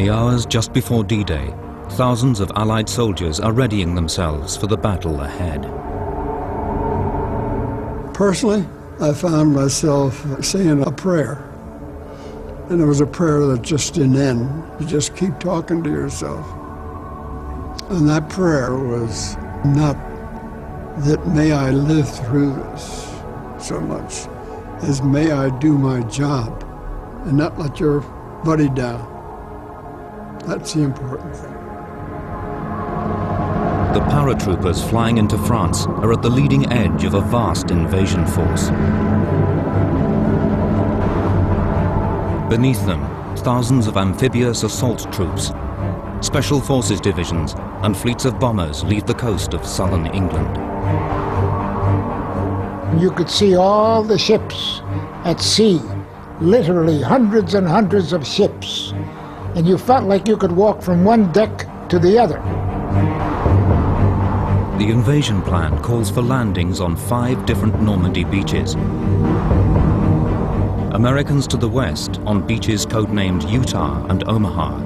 the hours just before D-Day, thousands of Allied soldiers are readying themselves for the battle ahead. Personally, I found myself saying a prayer. And it was a prayer that just didn't end. You just keep talking to yourself. And that prayer was not that may I live through this so much as may I do my job and not let your buddy down. That's the important thing. The paratroopers flying into France are at the leading edge of a vast invasion force. Beneath them, thousands of amphibious assault troops, special forces divisions, and fleets of bombers leave the coast of southern England. You could see all the ships at sea, literally hundreds and hundreds of ships, and you felt like you could walk from one deck to the other. The invasion plan calls for landings on 5 different Normandy beaches. Americans to the west on beaches codenamed Utah and Omaha,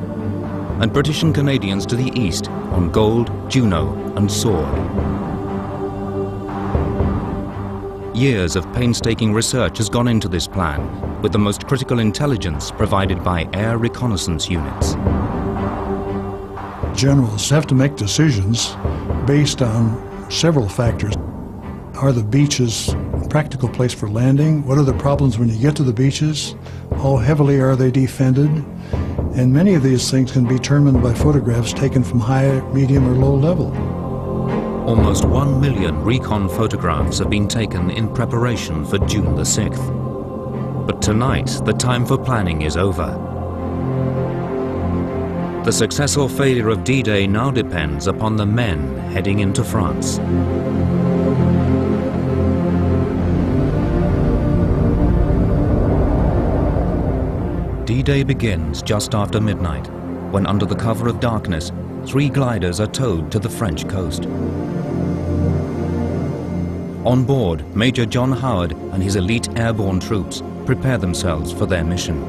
and British and Canadians to the east on Gold, Juno, and Sword. Years of painstaking research has gone into this plan, with the most critical intelligence provided by air reconnaissance units. Generals have to make decisions based on several factors. Are the beaches a practical place for landing? What are the problems when you get to the beaches? How heavily are they defended? And many of these things can be determined by photographs taken from high, medium, or low level. Almost 1 million recon photographs have been taken in preparation for June the 6th. But tonight, the time for planning is over. The success or failure of D-Day now depends upon the men heading into France. D-Day begins just after midnight, when under the cover of darkness, 3 gliders are towed to the French coast. On board, Major John Howard and his elite airborne troops prepare themselves for their mission.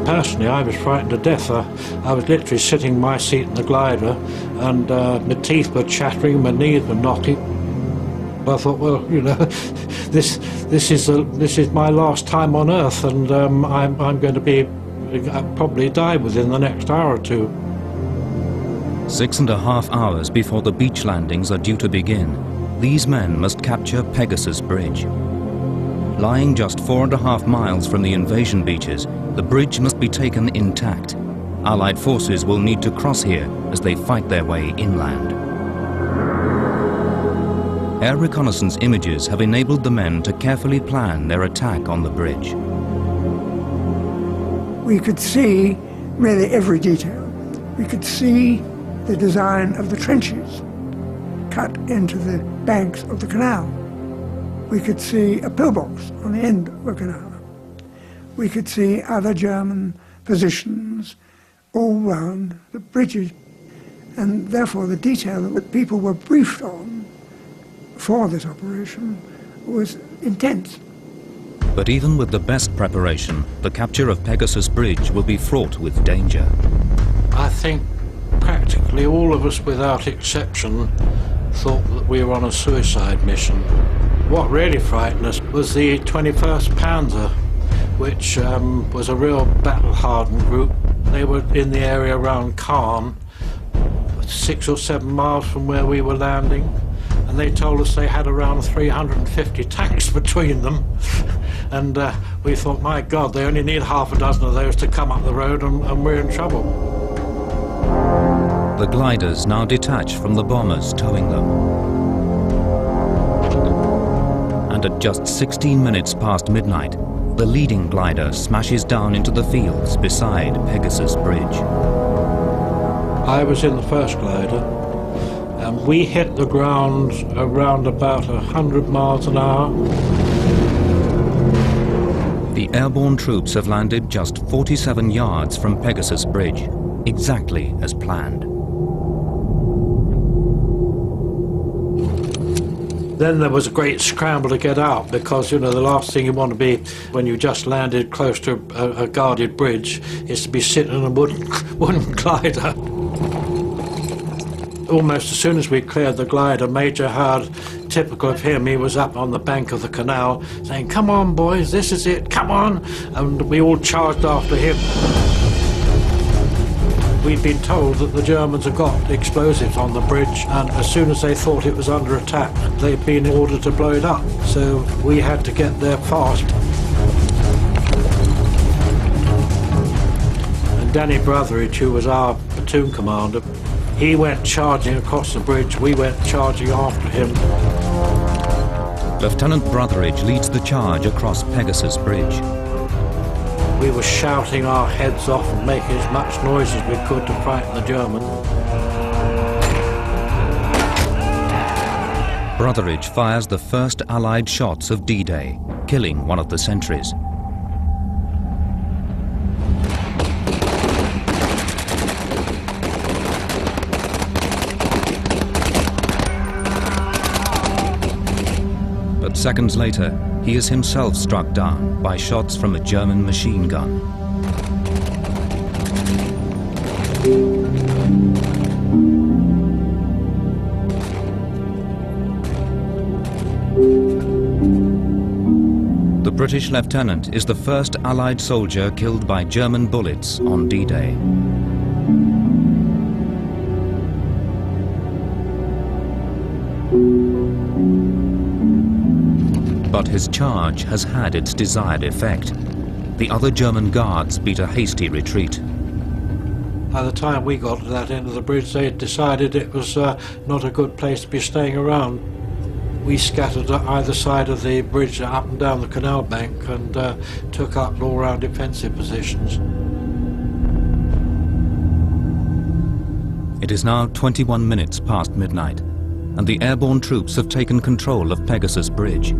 Personally, I was frightened to death. I was literally sitting in my seat in the glider, and my teeth were chattering, my knees were knocking. I thought, well, you know, this is my last time on Earth, and I'm going to probably die within the next hour or two. 6.5 hours before the beach landings are due to begin, these men must capture Pegasus Bridge. Lying just 4.5 miles from the invasion beaches, the bridge must be taken intact. Allied forces will need to cross here as they fight their way inland. Air reconnaissance images have enabled the men to carefully plan their attack on the bridge. We could see really every detail. We could see the design of the trenches cut into the banks of the canal. We could see a pillbox on the end of a canal. We could see other German positions all round the bridges. And therefore the detail that people were briefed on for this operation was intense. But even with the best preparation, the capture of Pegasus Bridge will be fraught with danger. I think practically all of us, without exception, thought that we were on a suicide mission. What really frightened us was the 21st Panzer, which was a real battle-hardened group. They were in the area around Caen, 6 or 7 miles from where we were landing, and they told us they had around 350 tanks between them. And we thought, my God, they only need half a dozen of those to come up the road, and we're in trouble. The gliders now detach from the bombers towing them. And at just 16 minutes past midnight, the leading glider smashes down into the fields beside Pegasus Bridge. I was in the first glider, and we hit the ground around about 100 miles an hour. The airborne troops have landed just 47 yards from Pegasus Bridge, exactly as planned. Then there was a great scramble to get out because, you know, the last thing you want to be when you just landed close to a guarded bridge is to be sitting in a wooden glider. Almost as soon as we cleared the glider, Major Howard, typical of him, he was up on the bank of the canal saying, "Come on, boys, this is it, come on!" And we all charged after him. We'd been told that the Germans had got explosives on the bridge, and as soon as they thought it was under attack, they'd been ordered to blow it up. So we had to get there fast. And Danny Brotheridge, who was our platoon commander, he went charging across the bridge. We went charging after him. Lieutenant Brotheridge leads the charge across Pegasus Bridge. We were shouting our heads off and making as much noise as we could to frighten the German. Brotheridge fires the first Allied shots of D-Day, killing one of the sentries. But seconds later, he is himself struck down by shots from a German machine gun. The British lieutenant is the first Allied soldier killed by German bullets on D-Day. But his charge has had its desired effect. The other German guards beat a hasty retreat. By the time we got to that end of the bridge, they had decided it was not a good place to be staying around. We scattered at either side of the bridge, up and down the canal bank, and took up all-round defensive positions. It is now 21 minutes past midnight, and the airborne troops have taken control of Pegasus Bridge.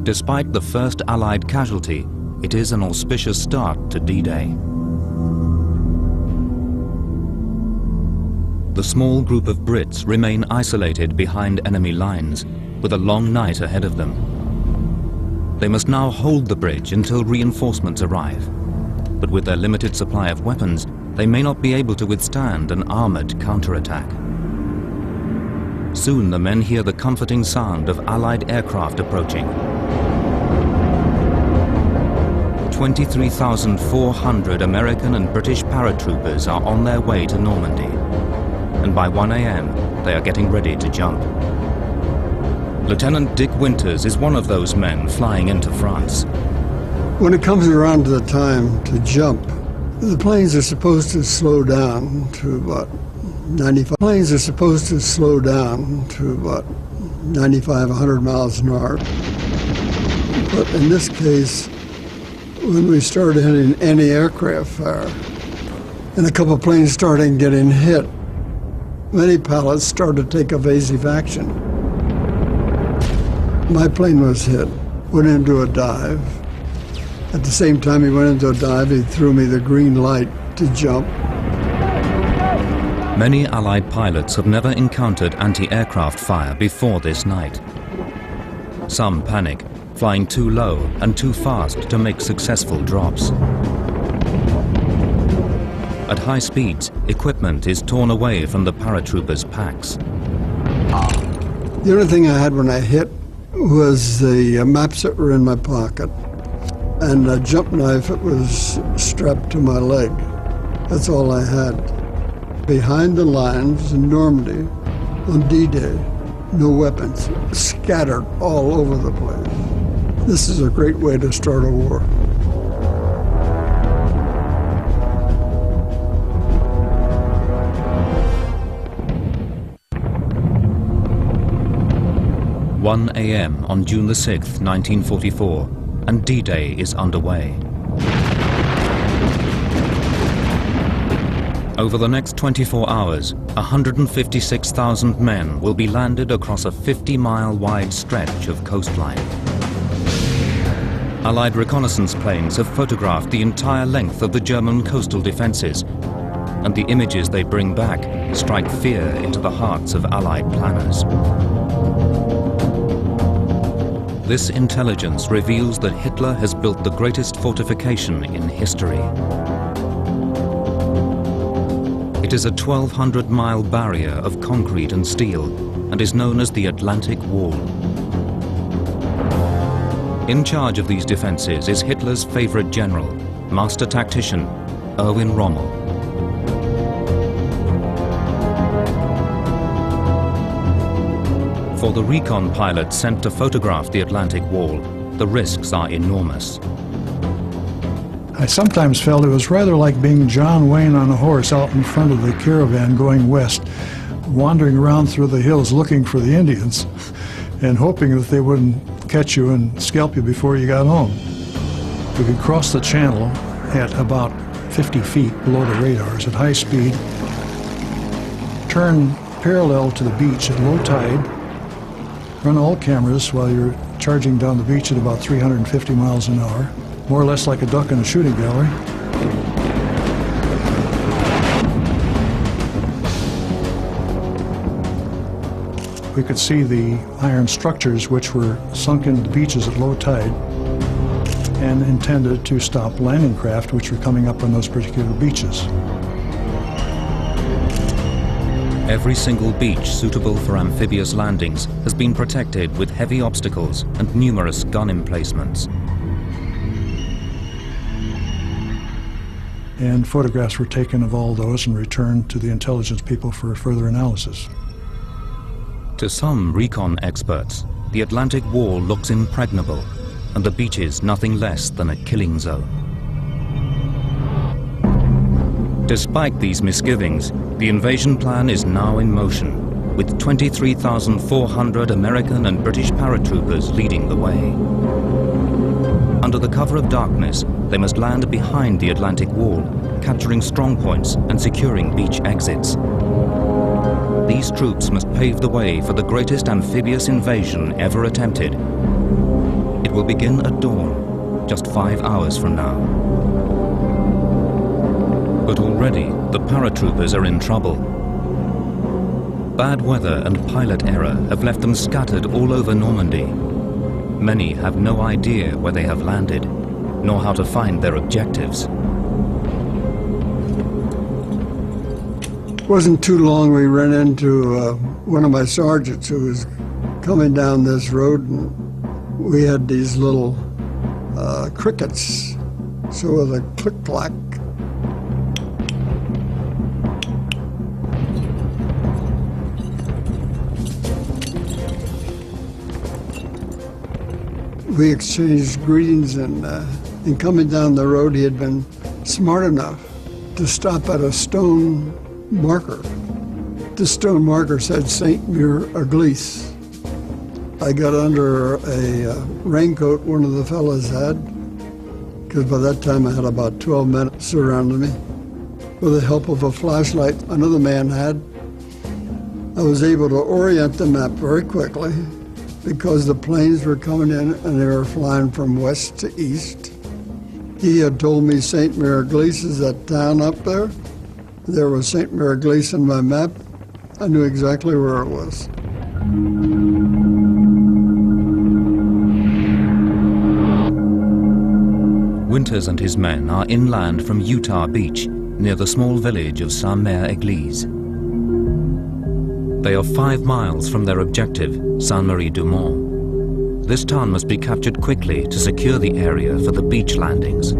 Despite the first Allied casualty, it is an auspicious start to D-Day. The small group of Brits remain isolated behind enemy lines, with a long night ahead of them. They must now hold the bridge until reinforcements arrive. But with their limited supply of weapons, they may not be able to withstand an armored counterattack. Soon the men hear the comforting sound of Allied aircraft approaching. 23,400 American and British paratroopers are on their way to Normandy, and by 1 a.m. they are getting ready to jump. Lieutenant Dick Winters is one of those men flying into France. When it comes around to the time to jump, the planes are supposed to slow down to about 95. Planes are supposed to slow down to about 95, 100 miles an hour. But in this case, when we started hitting anti-aircraft fire, and a couple of planes started getting hit, many pilots started to take evasive action. My plane was hit, went into a dive. At the same time he went into a dive, he threw me the green light to jump. Many Allied pilots have never encountered anti-aircraft fire before this night. Some panic, flying too low and too fast to make successful drops. At high speeds, equipment is torn away from the paratroopers' packs. The only thing I had when I hit was the maps that were in my pocket and a jump knife that was strapped to my leg. That's all I had. Behind the lines in Normandy on D-Day, no weapons, scattered all over the place. This is a great way to start a war. (1 a.m. on June the 6th, 1944, and D-Day is underway. Over the next 24 hours, 156,000 men will be landed across a 50-mile wide stretch of coastline. Allied reconnaissance planes have photographed the entire length of the German coastal defenses, and the images they bring back strike fear into the hearts of Allied planners. This intelligence reveals that Hitler has built the greatest fortification in history. It is a 1,200-mile barrier of concrete and steel and is known as the Atlantic Wall. In charge of these defenses is Hitler's favorite general, master tactician, Erwin Rommel. For the recon pilots sent to photograph the Atlantic Wall, the risks are enormous. I sometimes felt it was rather like being John Wayne on a horse out in front of the caravan going west, wandering around through the hills looking for the Indians and hoping that they wouldn't catch you and scalp you before you got home. We could cross the channel at about 50 feet below the radars at high speed, turn parallel to the beach at low tide, run all cameras while you're charging down the beach at about 350 miles an hour, more or less like a duck in a shooting gallery. We could see the iron structures which were sunk into the beaches at low tide and intended to stop landing craft which were coming up on those particular beaches. Every single beach suitable for amphibious landings has been protected with heavy obstacles and numerous gun emplacements. And photographs were taken of all those and returned to the intelligence people for further analysis. To some recon experts, the Atlantic Wall looks impregnable and the beaches nothing less than a killing zone. Despite these misgivings, the invasion plan is now in motion, with 23,400 American and British paratroopers leading the way. Under the cover of darkness, they must land behind the Atlantic Wall, capturing strongpoints and securing beach exits. These troops must pave the way for the greatest amphibious invasion ever attempted. It will begin at dawn, just 5 hours from now. But already, the paratroopers are in trouble. Bad weather and pilot error have left them scattered all over Normandy. Many have no idea where they have landed, nor how to find their objectives. It wasn't too long we ran into one of my sergeants who was coming down this road, and we had these little crickets, so with a click-clack. We exchanged greetings, and coming down the road, he had been smart enough to stop at a stone marker. This stone marker said St. Mure Eglise. I got under a raincoat one of the fellas had, because by that time I had about 12 men surrounding me. With the help of a flashlight another man had, I was able to orient the map very quickly, because the planes were coming in and they were flying from west to east. He had told me St. Mary Eglise is that town up there. There was St. Mary Eglise in my map. I knew exactly where it was. Winters and his men are inland from Utah Beach, near the small village of Saint-Mère-Église. They are 5 miles from their objective, Saint-Marie-du-Mont. This town must be captured quickly to secure the area for the beach landings.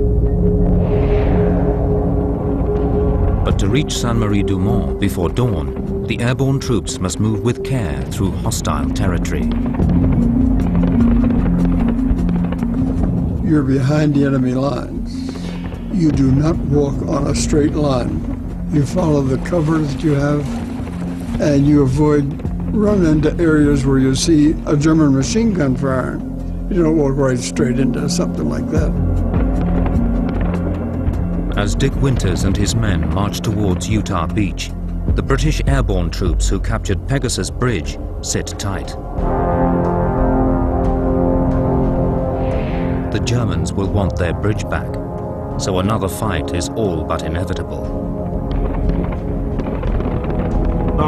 But to reach Saint-Marie-du-Mont before dawn, the airborne troops must move with care through hostile territory. You're behind the enemy lines. You do not walk on a straight line. You follow the cover that you have, and you avoid run into areas where you see a German machine gun firing. You don't walk right straight into something like that. As Dick Winters and his men march towards Utah Beach, the British airborne troops who captured Pegasus Bridge sit tight. The Germans will want their bridge back, so another fight is all but inevitable.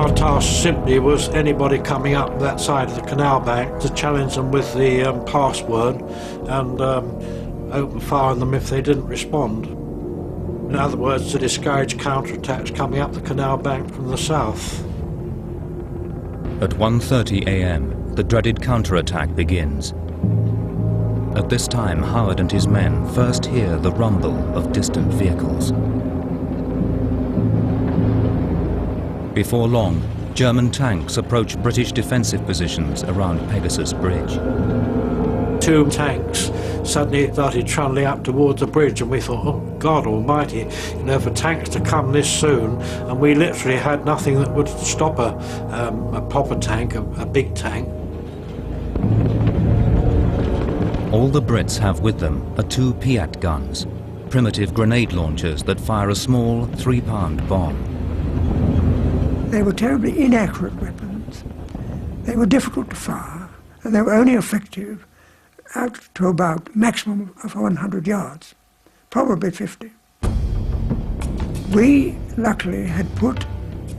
Our task simply was anybody coming up that side of the canal bank to challenge them with the password and open fire on them if they didn't respond. In other words, to discourage counterattacks coming up the canal bank from the south. At 1:30 a.m., the dreaded counterattack begins. At this time, Howard and his men first hear the rumble of distant vehicles. Before long, German tanks approach British defensive positions around Pegasus Bridge. 2 tanks suddenly started trundling up towards the bridge, and we thought, oh God almighty, you know, for tanks to come this soon, and we literally had nothing that would stop a proper tank, a big tank. All the Brits have with them are 2 Piat guns, primitive grenade launchers that fire a small 3-pound bomb. They were terribly inaccurate weapons. They were difficult to fire, and they were only effective out to about maximum of 100 yards, probably 50. We luckily had put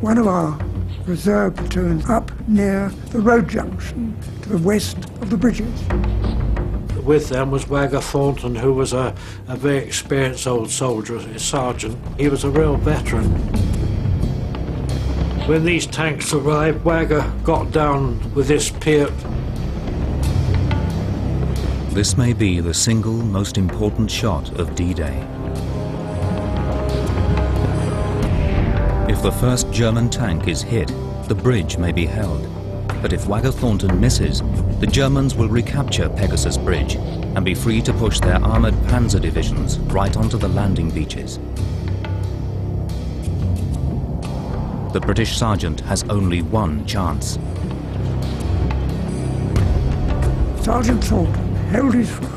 one of our reserve platoons up near the road junction to the west of the bridges. With them was Wagger Thornton, who was a very experienced old soldier, a sergeant. He was a real veteran. When these tanks arrived, Wagger got down with this Piat. This may be the single most important shot of D-Day. If the first German tank is hit, the bridge may be held. But if Wagger Thornton misses, the Germans will recapture Pegasus Bridge and be free to push their armoured panzer divisions right onto the landing beaches. The British sergeant has only one chance. Sergeant Thornton held his fire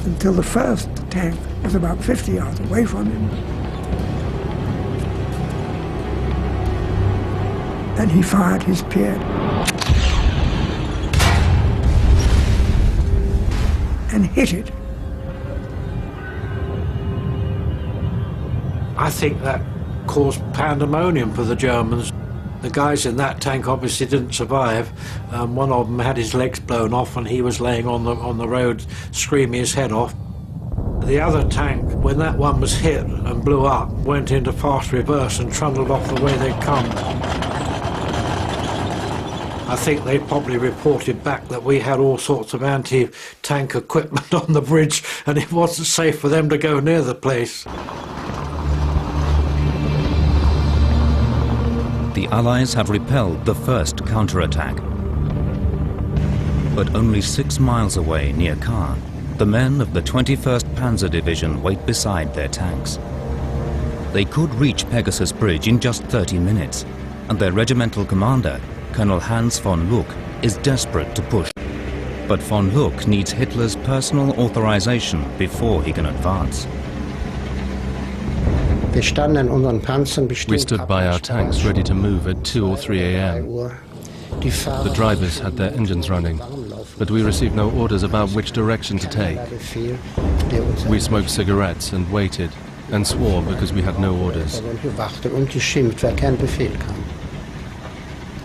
until the first tank was about 50 yards away from him. And he fired his Piat and hit it. I think that caused pandemonium for the Germans. The guys in that tank obviously didn't survive. One of them had his legs blown off and he was laying on the road screaming his head off. The other tank, when that one was hit and blew up, went into fast reverse and trundled off the way they'd come. I think they probably reported back that we had all sorts of anti-tank equipment on the bridge and it wasn't safe for them to go near the place. The Allies have repelled the first counterattack. But only 6 miles away near Caen, the men of the 21st Panzer Division wait beside their tanks. They could reach Pegasus Bridge in just 30 minutes, and their regimental commander, Colonel Hans von Luck, is desperate to push. But von Luck needs Hitler's personal authorization before he can advance. We stood by our tanks ready to move at 2 or 3 a.m. The drivers had their engines running, but we received no orders about which direction to take. We smoked cigarettes and waited, and swore because we had no orders.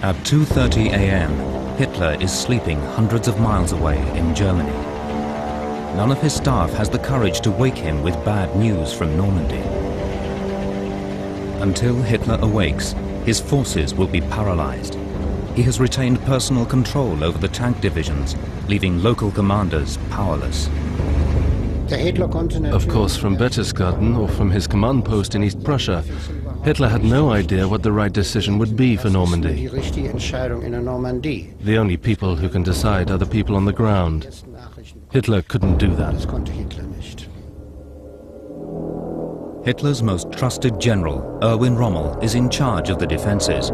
At 2:30 a.m., Hitler is sleeping hundreds of miles away in Germany. None of his staff has the courage to wake him with bad news from Normandy. Until Hitler awakes, his forces will be paralyzed. He has retained personal control over the tank divisions, leaving local commanders powerless. Of course, from Berchtesgaden or from his command post in East Prussia, Hitler had no idea what the right decision would be for Normandy. The only people who can decide are the people on the ground. Hitler couldn't do that. Hitler's most trusted general, Erwin Rommel, is in charge of the defenses.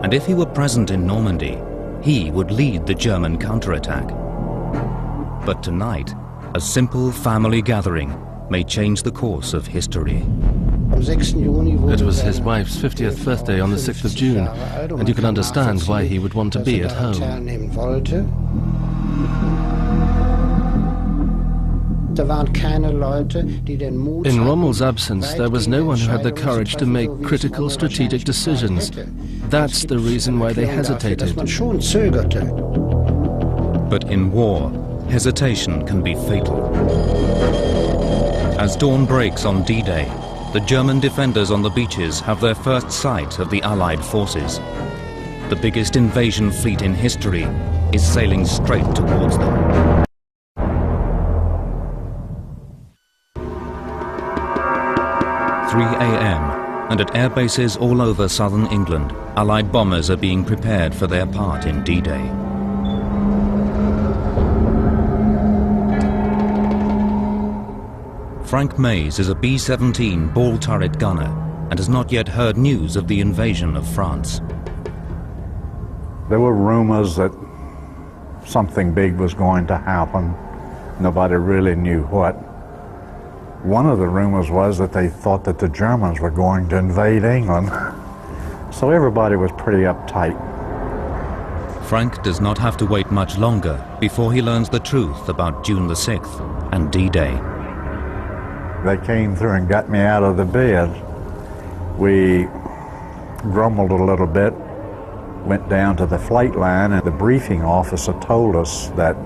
And if he were present in Normandy, he would lead the German counterattack. But tonight, a simple family gathering may change the course of history. It was his wife's 50th birthday on the 6th of June, and you can understand why he would want to be at home. In Rommel's absence, there was no one who had the courage to make critical strategic decisions. That's the reason why they hesitated. But in war, hesitation can be fatal. As dawn breaks on D-Day, the German defenders on the beaches have their first sight of the Allied forces. The biggest invasion fleet in history is sailing straight towards them. AM, and at air bases all over southern England, Allied bombers are being prepared for their part in D-Day. Frank Mays is a B-17 ball turret gunner and has not yet heard news of the invasion of France. There were rumors that something big was going to happen. Nobody really knew what. One of the rumors was that they thought that the Germans were going to invade England. So everybody was pretty uptight. Frank does not have to wait much longer before he learns the truth about June the 6th and D-Day. They came through and got me out of the bed. We grumbled a little bit, went down to the flight line, and the briefing officer told us that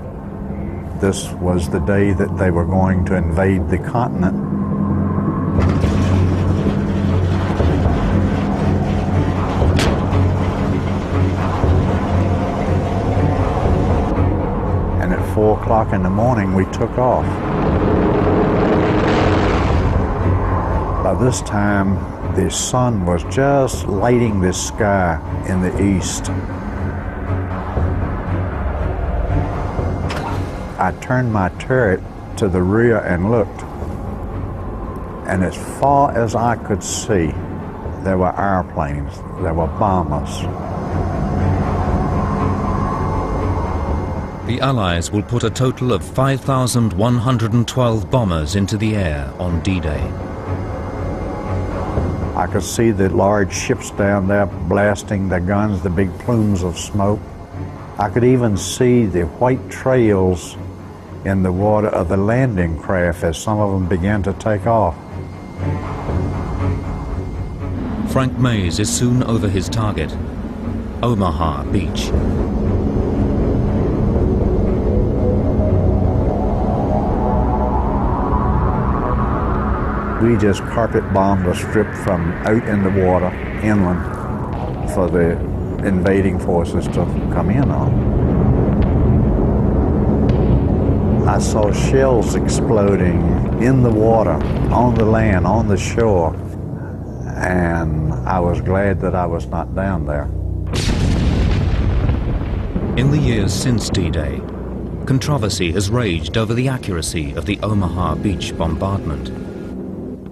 this was the day that they were going to invade the continent. And at 4 o'clock in the morning, we took off. By this time, the sun was just lighting the sky in the east. I turned my turret to the rear and looked, and as far as I could see, there were airplanes, there were bombers. The Allies will put a total of 5,112 bombers into the air on D-Day. I could see the large ships down there blasting their guns, the big plumes of smoke. I could even see the white trails in the water of the landing craft as some of them began to take off. Frank Mays is soon over his target, Omaha Beach. We just carpet bombed a strip from out in the water, inland, for the invading forces to come in on. I saw shells exploding in the water, on the land, on the shore, and I was glad that I was not down there. In the years since D-Day, controversy has raged over the accuracy of the Omaha Beach bombardment.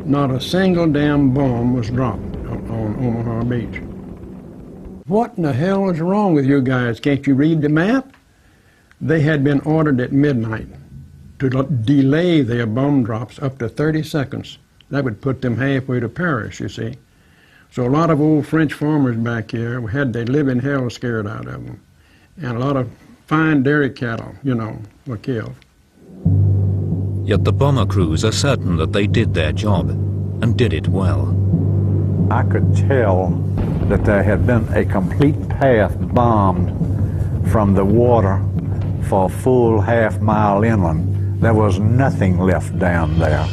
Not a single damn bomb was dropped on Omaha Beach. What in the hell is wrong with you guys? Can't you read the map? They had been ordered at midnight to delay their bomb drops up to 30 seconds. That would put them halfway to Paris, you see. So a lot of old French farmers back here had their living hell scared out of them. And a lot of fine dairy cattle, you know, were killed. Yet the bomber crews are certain that they did their job, and did it well. I could tell that there had been a complete path bombed from the water for a full half-mile inland. There was nothing left down there.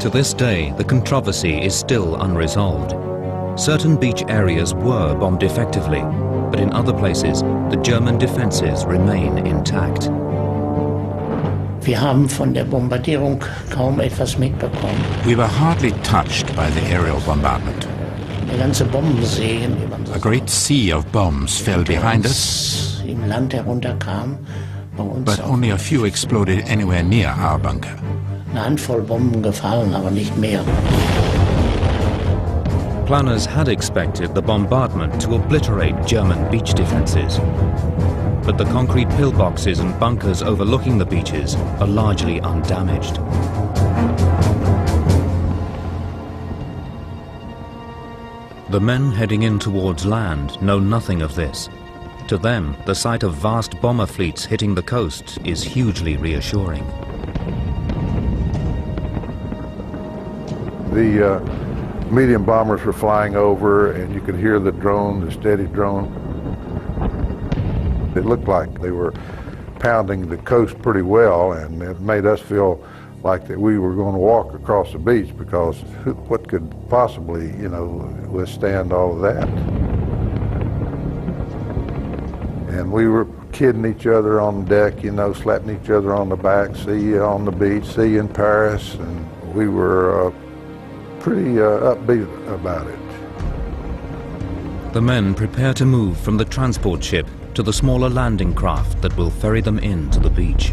To this day, the controversy is still unresolved. Certain beach areas were bombed effectively, but in other places, the German defenses remain intact. Wir haben von der Bombardierung kaum etwas mitbekommen. We were hardly touched by the aerial bombardment. Der ganze Bombensee, a great sea of bombs fell behind us, im Land herunterkam, bei uns but only a few exploded anywhere near our bunker. Eine Handvoll Bomben gefallen, aber nicht mehr. Planners had expected the bombardment to obliterate German beach defenses. But the concrete pillboxes and bunkers overlooking the beaches are largely undamaged. The men heading in towards land know nothing of this. To them, the sight of vast bomber fleets hitting the coast is hugely reassuring. The medium bombers were flying over, and you could hear the drone, the steady drone. It looked like they were pounding the coast pretty well, and it made us feel like that we were going to walk across the beach, because what could possibly, withstand all of that? And we were kidding each other on deck, slapping each other on the back, see you on the beach, see you in Paris, and we were pretty upbeat about it. The men prepare to move from the transport ship to the smaller landing craft that will ferry them in to the beach.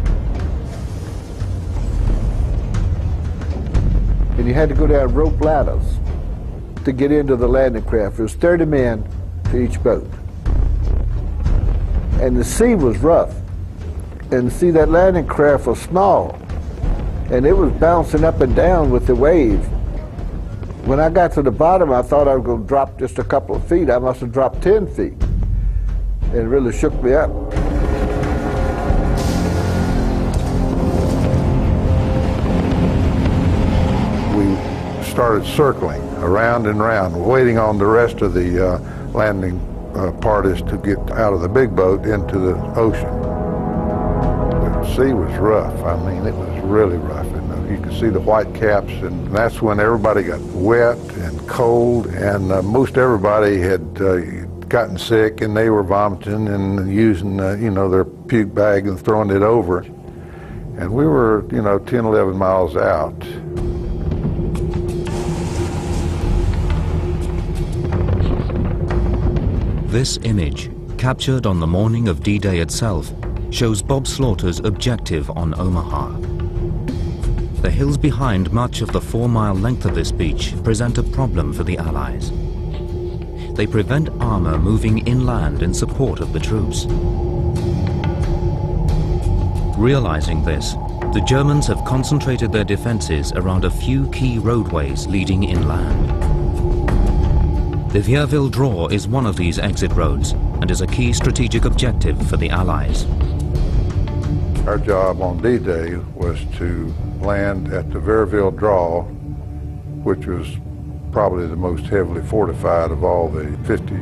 And you had to go down rope ladders to get into the landing craft. There was 30 men to each boat. And the sea was rough. And see, that landing craft was small. And it was bouncing up and down with the wave. When I got to the bottom, I thought I was going to drop just a couple of feet. I must have dropped 10 feet. And it really shook me up. We started circling around and around, waiting on the rest of the landing parties to get out of the big boat into the ocean. The sea was rough. I mean, it was really rough. And you could see the white caps, and that's when everybody got wet and cold, and most everybody had gotten sick, and they were vomiting and using, their puke bag and throwing it over. And we were, 10, 11 miles out. This image, captured on the morning of D-Day itself, shows Bob Slaughter's objective on Omaha. The hills behind much of the 4-mile length of this beach present a problem for the Allies. They prevent armor moving inland in support of the troops. Realizing this, the Germans have concentrated their defenses around a few key roadways leading inland. The Vierville Draw is one of these exit roads and is a key strategic objective for the Allies. Our job on D-Day was to land at the Vierville Draw, which was probably the most heavily fortified of all the 50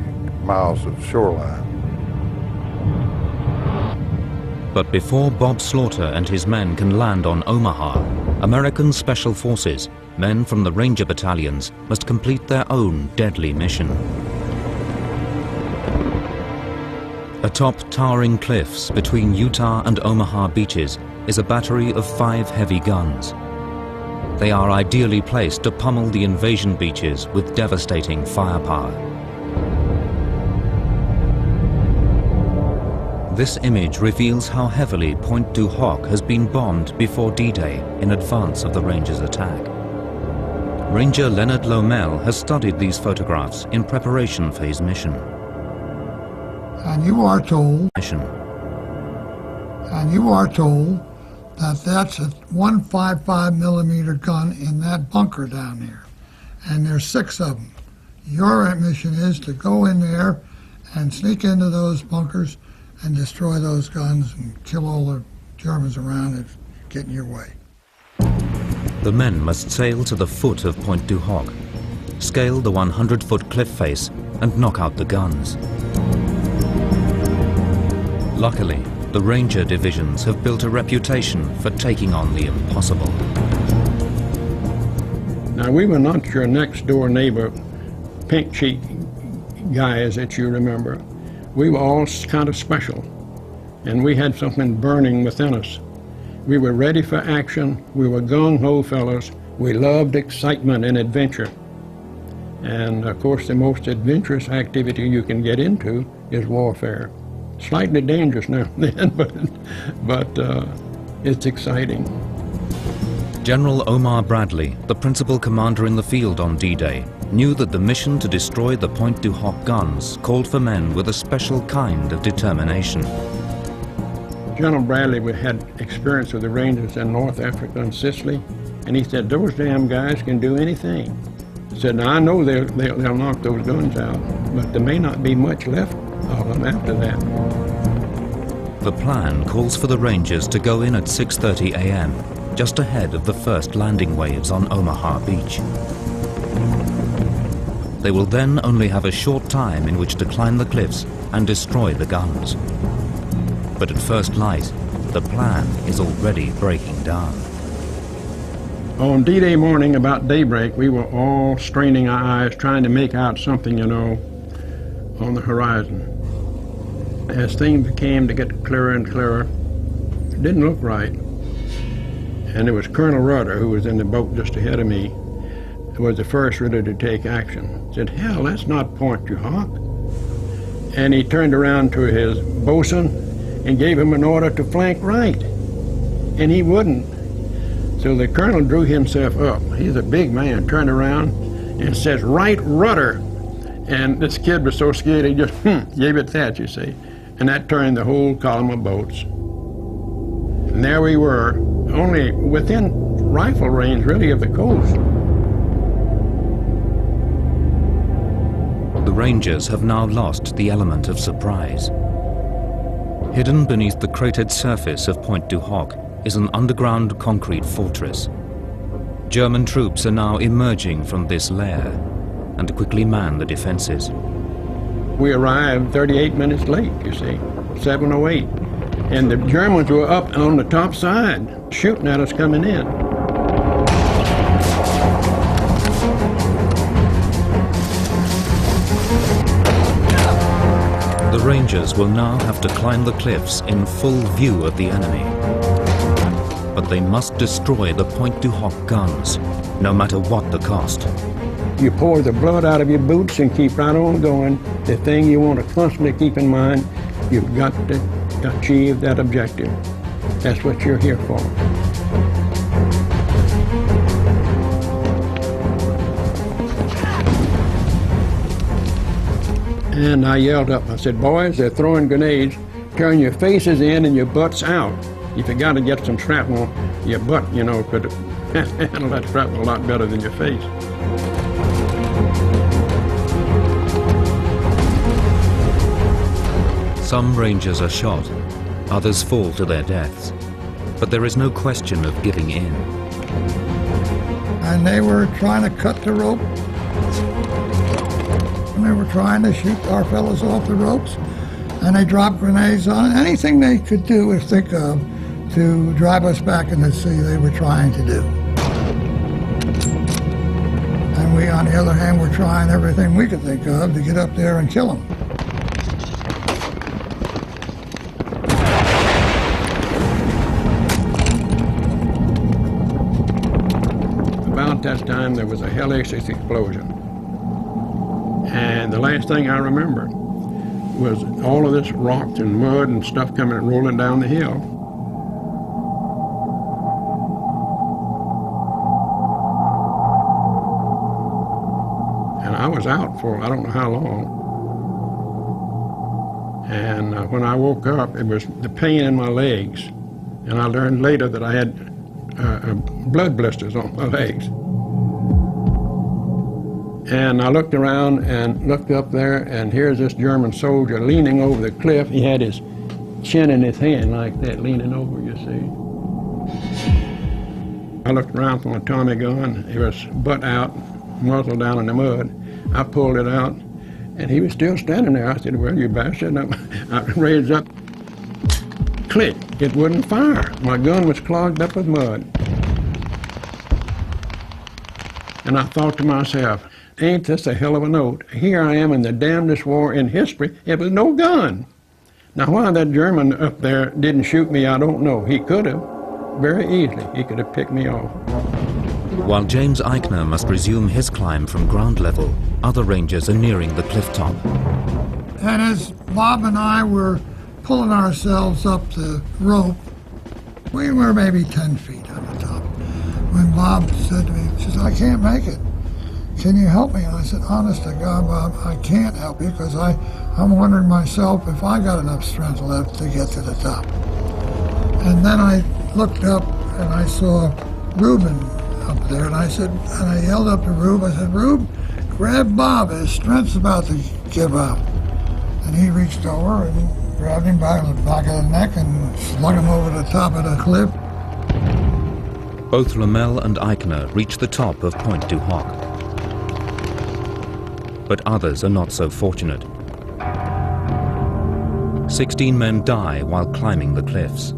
miles of shoreline. But before Bob Slaughter and his men can land on Omaha, American Special Forces, men from the Ranger battalions, must complete their own deadly mission. Atop towering cliffs between Utah and Omaha beaches is a battery of 5 heavy guns. They are ideally placed to pummel the invasion beaches with devastating firepower. This image reveals how heavily Pointe du Hoc has been bombed before D-Day in advance of the Rangers' attack. Ranger Leonard Lomel has studied these photographs in preparation for his mission. And you are told that that's a 155 millimeter gun in that bunker down there. And there's 6 of them. Your mission is to go in there and sneak into those bunkers and destroy those guns and kill all the Germans around it, get in your way. The men must sail to the foot of Pointe du Hoc, scale the 100-foot cliff face, and knock out the guns. Luckily, the Ranger divisions have built a reputation for taking on the impossible. Now, we were not your next-door neighbor, pink-cheek guys that you remember. We were all kind of special, and we had something burning within us. We were ready for action. We were gung-ho fellows. We loved excitement and adventure. And of course, the most adventurous activity you can get into is warfare. Slightly dangerous now and then, but it's exciting. General Omar Bradley, the principal commander in the field on D-Day, knew that the mission to destroy the Pointe du Hoc guns called for men with a special kind of determination. General Bradley had experience with the Rangers in North Africa and Sicily, and he said, those damn guys can do anything. He said, now I know they'll knock those guns out, but there may not be much left of them after that. The plan calls for the Rangers to go in at 6:30 a.m., just ahead of the first landing waves on Omaha Beach. They will then only have a short time in which to climb the cliffs and destroy the guns. But at first light, the plan is already breaking down. On D-Day morning, about daybreak, we were all straining our eyes, trying to make out something, on the horizon. As things began to get clearer and clearer, it didn't look right. And it was Colonel Rudder, who was in the boat just ahead of me, who was the first really to take action. He said, "Hell, that's not Point du Hoc." And he turned around to his bosun and gave him an order to flank right. And he wouldn't. So the colonel drew himself up. He's a big man, turned around and says, "Right rudder." And this kid was so scared he just gave it that, you see. And that turned the whole column of boats. And there we were, only within rifle range, really, of the coast. The Rangers have now lost the element of surprise. Hidden beneath the cratered surface of Point du Hoc is an underground concrete fortress. German troops are now emerging from this lair and quickly man the defenses. We arrived 38 minutes late, you see, 7:08. And the Germans were up on the top side, shooting at us coming in. The Rangers will now have to climb the cliffs in full view of the enemy. But they must destroy the Point du Hoc guns, no matter what the cost. You pour the blood out of your boots and keep right on going. The thing you want to constantly keep in mind, you've got to achieve that objective. That's what you're here for. And I yelled up, I said, "Boys, they're throwing grenades. Turn your faces in and your butts out. If you got to get some shrapnel, your butt, could handle that shrapnel a lot better than your face." Some Rangers are shot, others fall to their deaths. But there is no question of giving in. And they were trying to cut the rope. And they were trying to shoot our fellows off the ropes. And they dropped grenades on it. Anything they could do or think of to drive us back in the sea, they were trying to do. And we, on the other hand, were trying everything we could think of to get up there and kill them. About that time, there was a hellacious explosion. And the last thing I remember was all of this rocks and mud and stuff coming and rolling down the hill. And I was out for I don't know how long. And when I woke up, it was the pain in my legs. And I learned later that I had blood blisters on my legs. And I looked around and looked up there, and here's this German soldier leaning over the cliff. He had his chin in his hand like that, leaning over, you see. I looked around for my Tommy gun. It was butt out, muzzle down in the mud. I pulled it out, and he was still standing there. I said, "Well, you bastard." I raised up. Click. It wouldn't fire. My gun was clogged up with mud. And I thought to myself, ain't this a hell of a note? Here I am in the damnedest war in history. It was no gun. Now, why that German up there didn't shoot me, I don't know. He could have. Very easily. He could have picked me off. While James Eichner must resume his climb from ground level, other Rangers are nearing the cliff top. And as Bob and I were pulling ourselves up the rope, we were maybe 10 feet on the top. When Bob said to me, he says, "I can't make it. Can you help me?" And I said, "Honest to God, Bob, I can't help you because I'm wondering myself if I got enough strength left to get to the top." And then I looked up and I saw Reuben up there, and I yelled up to Rube, I said, "Rube, grab Bob, his strength's about to give out." And he reached over and grabbed him by the back of the neck and slung him over the top of the cliff. Both Lommel and Eichner reach the top of Point du Hoc. but others are not so fortunate. 16 men die while climbing the cliffs.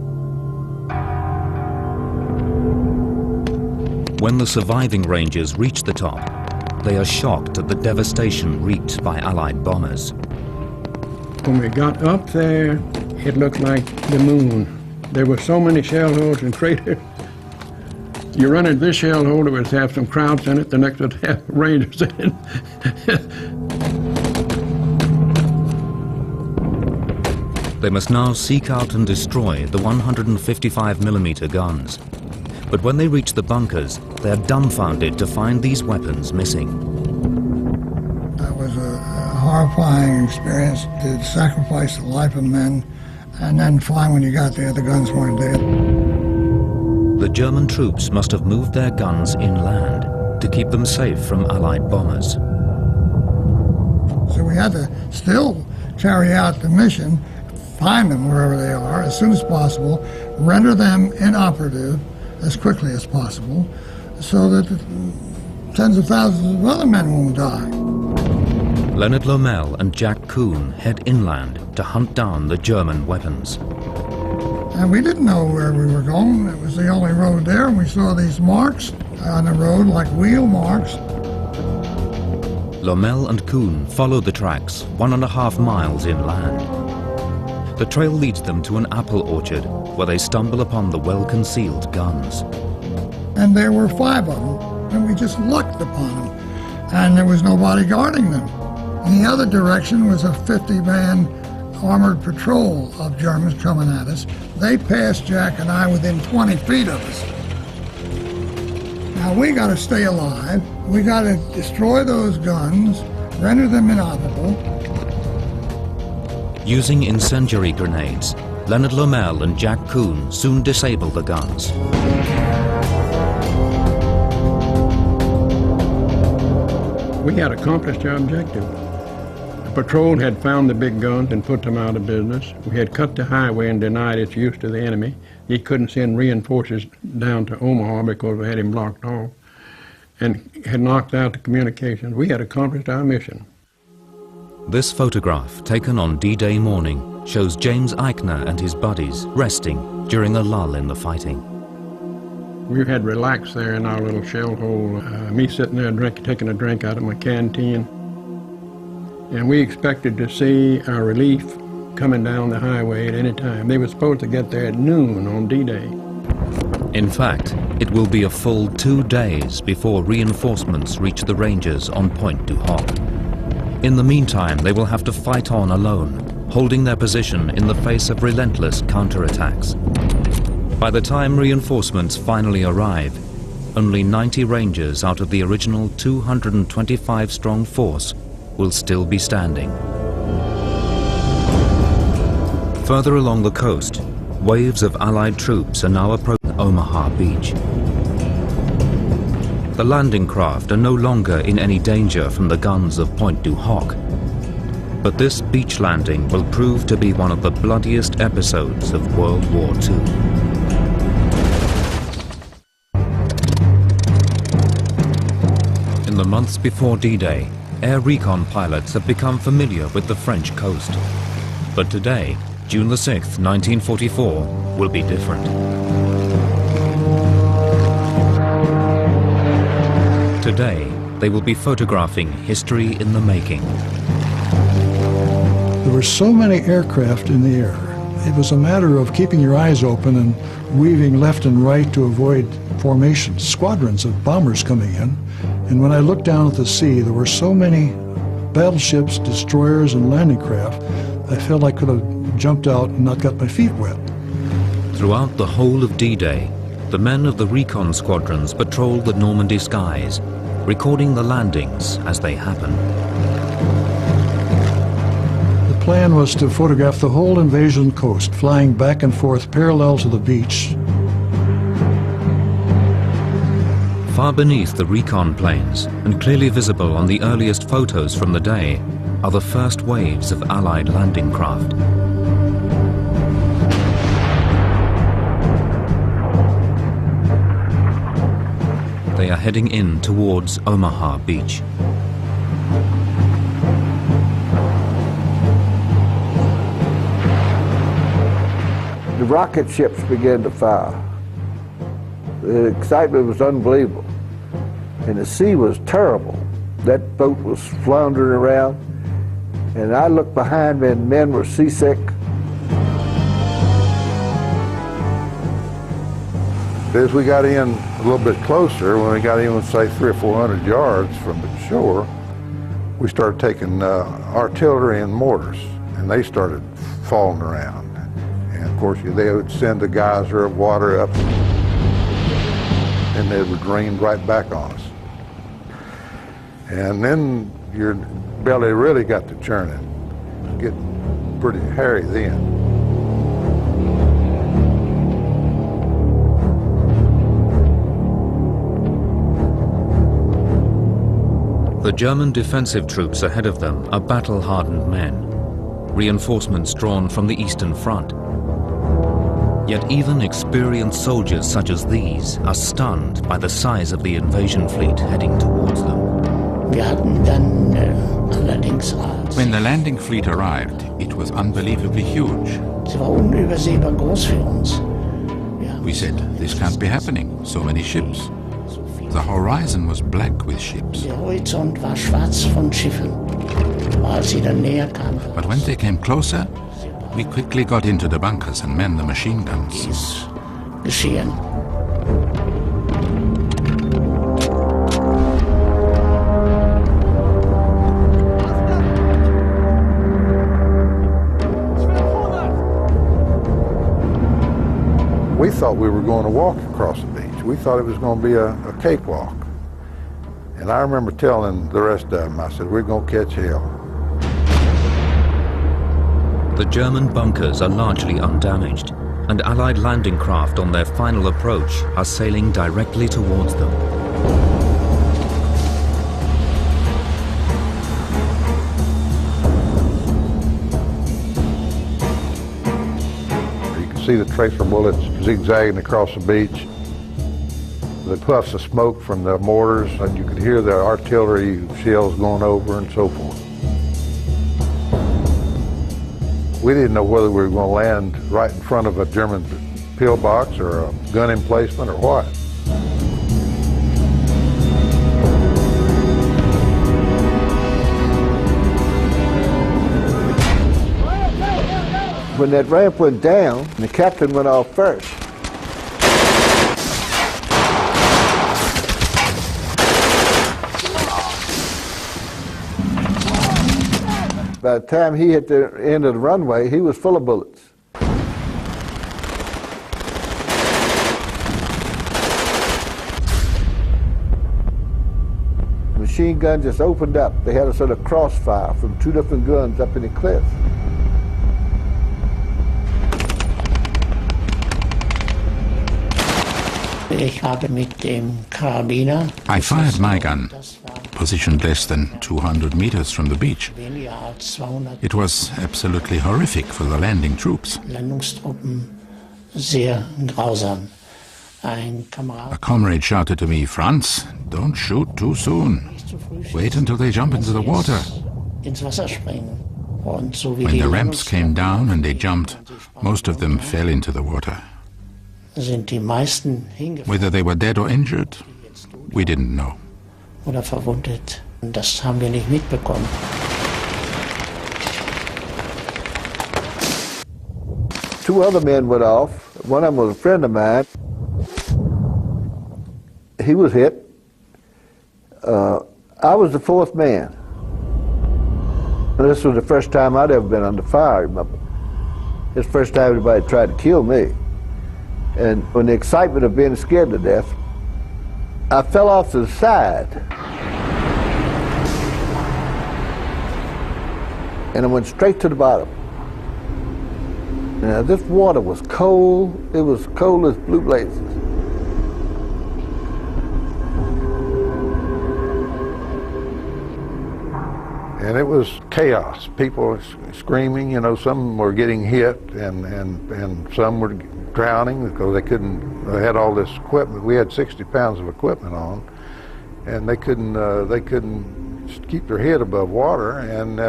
When the surviving Rangers reach the top, they are shocked at the devastation wreaked by Allied bombers. When we got up there, it looked like the moon. There were so many shell holes and craters. You run into this shell hole, it would have some Krauts in it, the next would have Rangers in it. They must now seek out and destroy the 155mm guns. But when they reach the bunkers, they are dumbfounded to find these weapons missing. That was a horrifying experience to sacrifice the life of men and then find when you got there the guns weren't there. The German troops must have moved their guns inland to keep them safe from Allied bombers. So we had to still carry out the mission, find them wherever they are as soon as possible, render them inoperative as quickly as possible, so that tens of thousands of other men won't die. Leonard Lommel and Jack Kuhn head inland to hunt down the German weapons. And we didn't know where we were going. It was the only road there, and we saw these marks on the road, like wheel marks. Lommel and Kuhn follow the tracks 1.5 miles inland. The trail leads them to an apple orchard where they stumble upon the well-concealed guns. And there were 5 of them, and we just looked upon them, and there was nobody guarding them. In the other direction was a 50-man armored patrol of Germans coming at us. They passed Jack and I within 20 feet of us. Now we got to stay alive. We got to destroy those guns, render them inoperable. Using incendiary grenades, Leonard Lommel and Jack Kuhn soon disable the guns. We had accomplished our objective. The patrol had found the big guns and put them out of business. We had cut the highway and denied its use to the enemy. He couldn't send reinforcements down to Omaha because we had him blocked off, and had knocked out the communications. We had accomplished our mission. This photograph, taken on D-Day morning, shows James Eichner and his buddies resting during a lull in the fighting. We had relaxed there in our little shell hole, me sitting there taking a drink out of my canteen. And we expected to see our relief coming down the highway at any time. They were supposed to get there at noon on D-Day. In fact, it will be a full 2 days before reinforcements reach the Rangers on Point du Hoc. In the meantime, they will have to fight on alone, holding their position in the face of relentless counterattacks. By the time reinforcements finally arrive, only 90 Rangers out of the original 225-strong force will still be standing. Further along the coast, waves of Allied troops are now approaching Omaha Beach. The landing craft are no longer in any danger from the guns of Point du Hoc. But this beach landing will prove to be one of the bloodiest episodes of World War II. In the months before D-Day, air recon pilots have become familiar with the French coast. But today, June the 6th, 1944, will be different. Today, they will be photographing history in the making. There were so many aircraft in the air. It was a matter of keeping your eyes open and weaving left and right to avoid formations, squadrons of bombers coming in. And when I looked down at the sea, there were so many battleships, destroyers, and landing craft, I felt I could have jumped out and not got my feet wet. Throughout the whole of D-Day, the men of the recon squadrons patrolled the Normandy skies, recording the landings as they happen. The plan was to photograph the whole invasion coast, flying back and forth parallel to the beach. Far beneath the recon planes, and clearly visible on the earliest photos from the day, are the first waves of Allied landing craft. They are heading in towards Omaha Beach. rocket ships began to fire. The excitement was unbelievable. And the sea was terrible. That boat was floundering around. And I looked behind me and men were seasick. As we got in a little bit closer, when we got in, say, 300 or 400 yards from the shore, we started taking artillery and mortars, and they started falling around. And of course, they would send a geyser of water up, and it would rain right back on us. And then your belly really got to churning. It was getting pretty hairy then. The German defensive troops ahead of them are battle-hardened men, reinforcements drawn from the Eastern Front. Yet even experienced soldiers such as these are stunned by the size of the invasion fleet heading towards them. When the landing fleet arrived, it was unbelievably huge. We said, this can't be happening, so many ships. The horizon was black with ships. But when they came closer, we quickly got into the bunkers and manned the machine guns. We thought we were going to walk across the beach. We thought it was going to be a cakewalk. And I remember telling the rest of them, I said, we're going to catch hell. The German bunkers are largely undamaged, and Allied landing craft on their final approach are sailing directly towards them. You can see the tracer bullets zigzagging across the beach. The puffs of smoke from the mortars, and you could hear the artillery shells going over and so forth. We didn't know whether we were going to land right in front of a German pillbox or a gun emplacement or what. When that ramp went down, the captain went off first. By the time he hit the end of the runway, he was full of bullets. The machine gun just opened up. They had a sort of crossfire from two different guns up in the cliff. I fired my gun, positioned less than 200 meters from the beach. It was absolutely horrific for the landing troops. A comrade shouted to me, "Franz, don't shoot too soon. Wait until they jump into the water." When the ramps came down and they jumped, most of them fell into the water. Whether they were dead or injured, we didn't know. Two other men went off. One of them was a friend of mine. He was hit. I was the fourth man. And this was the first time I'd ever been under fire, remember. It's the first time anybody tried to kill me. And when the excitement of being scared to death, I fell off to the side. And I went straight to the bottom. Now this water was cold. It was cold as blue blazes. And it was chaos. People were screaming, you know, some were getting hit and some were drowning because they had all this equipment. We had 60 pounds of equipment on, and they couldn't keep their head above water, and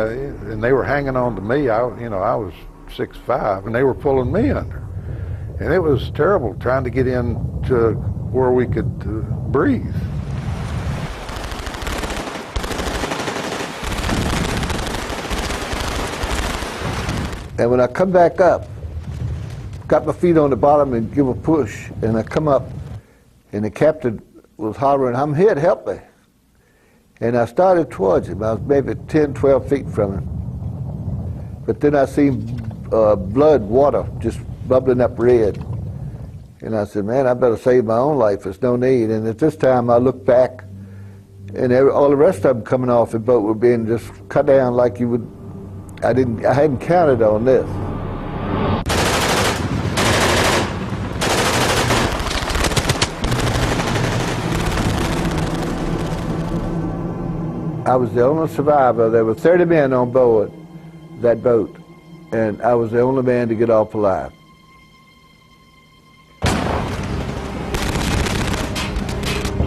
they were hanging on to me. I was 6'5", and they were pulling me under. And it was terrible trying to get in to where we could breathe. And when I come back up, got my feet on the bottom and give a push, and I come up, and the captain was hollering, "I'm here to help me." And I started towards him. I was maybe 10, 12 feet from him. But then I seen blood, water, just bubbling up red. And I said, man, I better save my own life. There's no need. And at this time, I looked back, and all the rest of them coming off the boat were being just cut down like you would. I hadn't counted on this. I was the only survivor. There were 30 men on board that boat, and I was the only man to get off alive.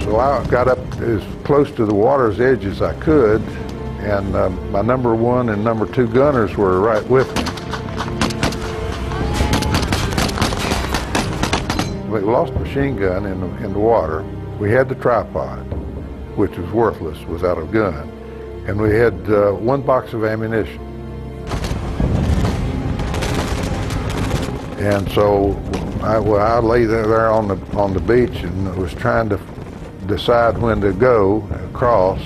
So I got up as close to the water's edge as I could, and my number 1 and number 2 gunners were right with me. We lost a machine gun in the water. We had the tripod, which was worthless without a gun, and we had 1 box of ammunition. And so I lay there on the beach and was trying to decide when to go across,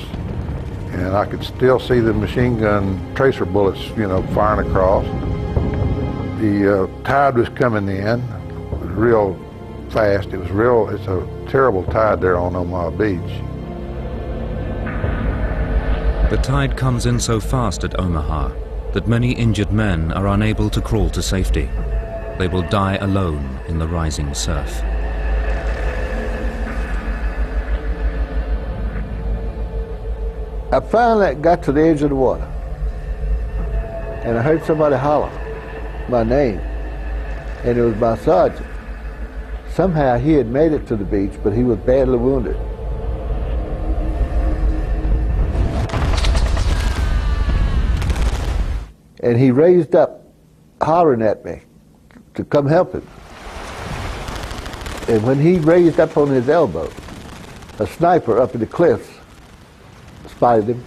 and I could still see the machine gun tracer bullets, firing across. The tide was coming in. It was real fast. It's a terrible tide there on Omaha Beach. The tide comes in so fast at Omaha that many injured men are unable to crawl to safety. They will die alone in the rising surf. I finally got to the edge of the water, and I heard somebody holler my name, and it was my sergeant. Somehow he had made it to the beach, but he was badly wounded. And he raised up, hollering at me to come help him. And when he raised up on his elbow, a sniper up in the cliffs spotted him.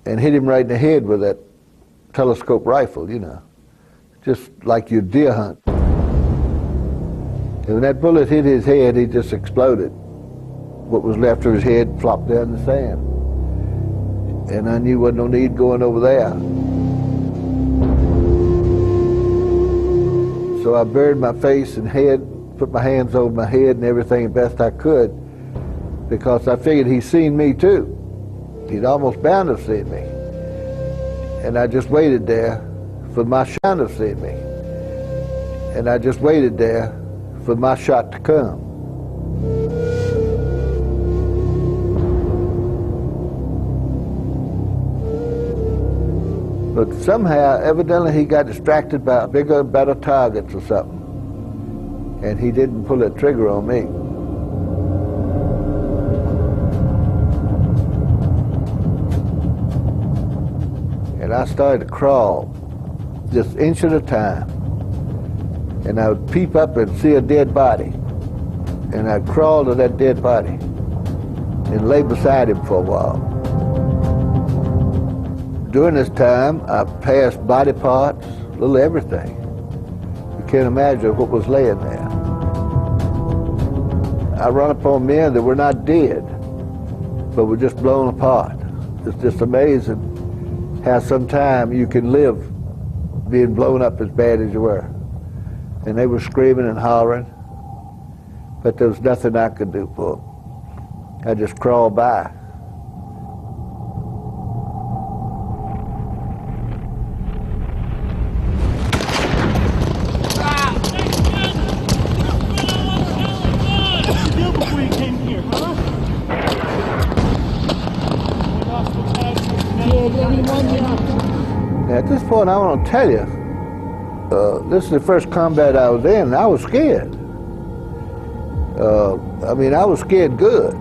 And hit him right in the head with that telescope rifle, just like your deer hunt. And when that bullet hit his head, he just exploded. What was left of his head flopped down in the sand. And I knew there wasn't no need going over there. So I buried my face and head, put my hands over my head and everything as best I could, because I figured he'd seen me too. He'd almost bound to have seen me. And I just waited there for my shot to see me. And I just waited there for my shot to come. But somehow, evidently, he got distracted by bigger, better targets or something. And he didn't pull a trigger on me. And I started to crawl, just inch at a time. And I would peep up and see a dead body. And I'd crawl to that dead body and lay beside him for a while. During this time, I passed body parts, little everything. You can't imagine what was laying there. I run upon men that were not dead, but were just blown apart. It's just amazing how sometime you can live being blown up as bad as you were. And they were screaming and hollering, but there was nothing I could do for them. I just crawled by. At this point, I want to tell you, this is the first combat I was in, and I was scared. I mean, I was scared good.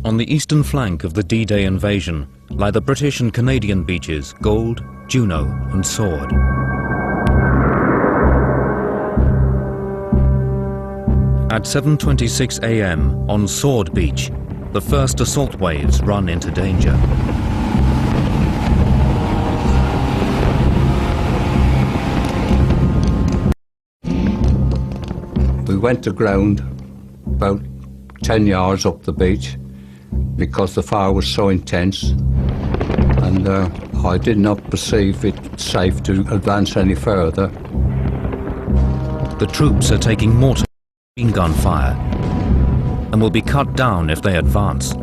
On the eastern flank of the D-Day invasion lie the British and Canadian beaches Gold, Juno and Sword. At 7:26 a.m. on Sword Beach, the first assault waves run into danger. We went to ground about 10 yards up the beach because the fire was so intense, and I did not perceive it safe to advance any further. The troops are taking mortar machine gun fire and will be cut down if they advance.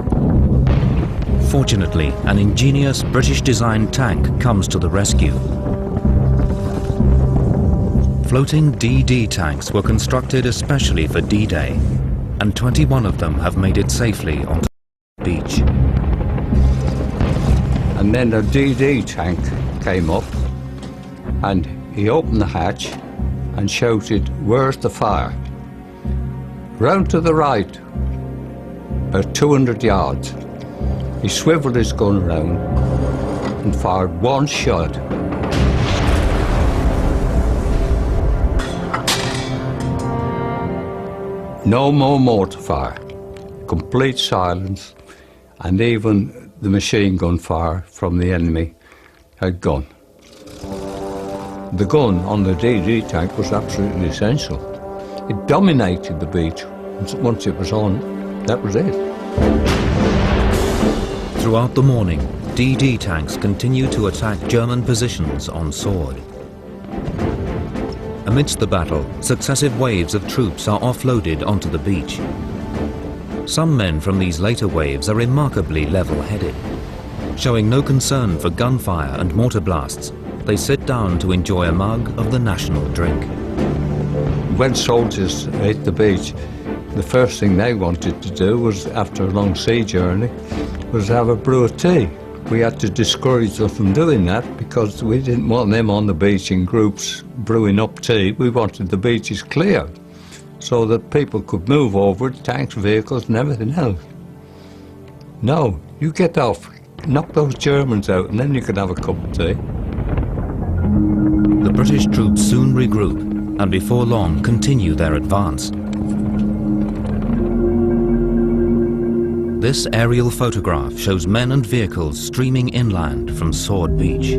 Fortunately, an ingenious British-designed tank comes to the rescue. Floating DD tanks were constructed especially for D-Day, and 21 of them have made it safely onto the beach. And then a DD tank came up, and he opened the hatch and shouted, "Where's the fire?" Round to the right, about 200 yards. He swiveled his gun around and fired one shot. No more mortar fire, complete silence, and even the machine gun fire from the enemy had gone. The gun on the DD tank was absolutely essential. It dominated the beach. Once it was on, that was it. Throughout the morning, DD tanks continue to attack German positions on Sword. Amidst the battle, successive waves of troops are offloaded onto the beach. Some men from these later waves are remarkably level-headed. Showing no concern for gunfire and mortar blasts, they sit down to enjoy a mug of the national drink. When soldiers hit the beach, the first thing they wanted to do was, after a long sea journey, was have a brew of tea. We had to discourage them from doing that because we didn't want them on the beach in groups brewing up tea. We wanted the beaches clear so that people could move over it, tanks, vehicles and everything else. No, you get off, knock those Germans out and then you can have a cup of tea. The British troops soon regroup and before long continue their advance. This aerial photograph shows men and vehicles streaming inland from Sword Beach.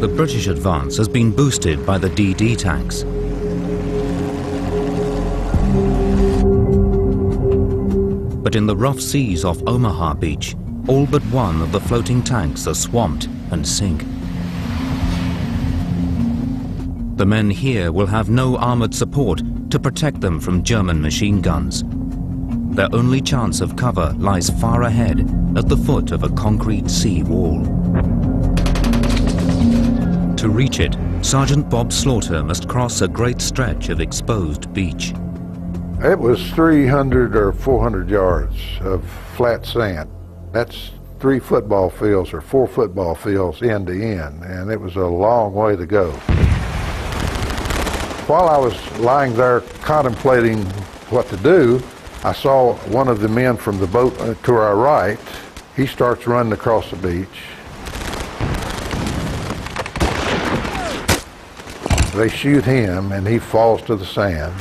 The British advance has been boosted by the DD tanks. But in the rough seas off Omaha Beach, all but one of the floating tanks are swamped and sink. The men here will have no armored support to protect them from German machine guns. Their only chance of cover lies far ahead at the foot of a concrete sea wall. To reach it, Sergeant Bob Slaughter must cross a great stretch of exposed beach. It was 300 or 400 yards of flat sand. That's 3 football fields or 4 football fields end to end, and it was a long way to go. While I was lying there contemplating what to do, I saw one of the men from the boat to our right. He starts running across the beach. They shoot him and he falls to the sand.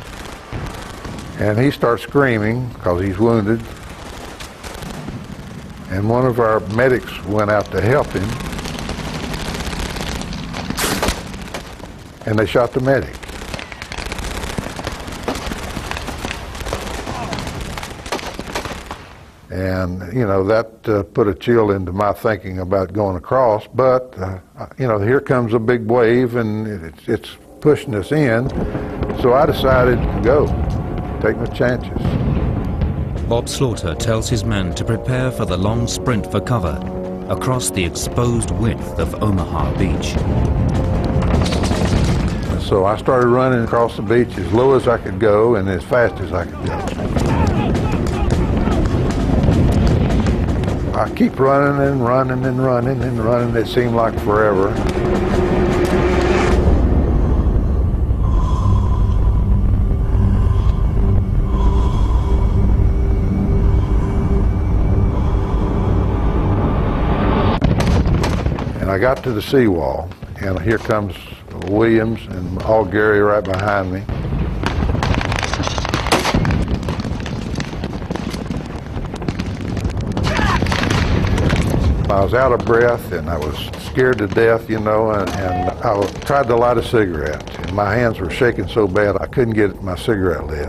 And he starts screaming because he's wounded. And one of our medics went out to help him. And they shot the medic. And, you know, that put a chill into my thinking about going across. But, you know, here comes a big wave and it's pushing us in. So I decided to go, take my chances. Bob Slaughter tells his men to prepare for the long sprint for cover across the exposed width of Omaha Beach. So I started running across the beach as low as I could go and as fast as I could go. I keep running and running and running and running. It seemed like forever. got to the seawall, and here comes Williams and all Gary right behind me. I was out of breath and I was scared to death, you know, and I tried to light a cigarette. And my hands were shaking so bad I couldn't get my cigarette lit.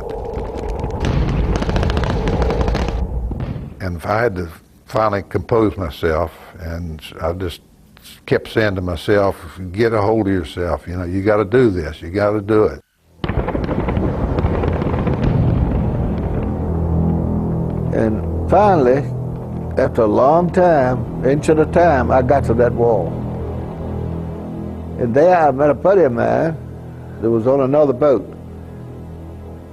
And I had to finally compose myself, and I just kept saying to myself, get a hold of yourself, you know, you got to do this, you got to do it. And finally, after a long time, inch at a time, I got to that wall. And there I met a buddy of mine that was on another boat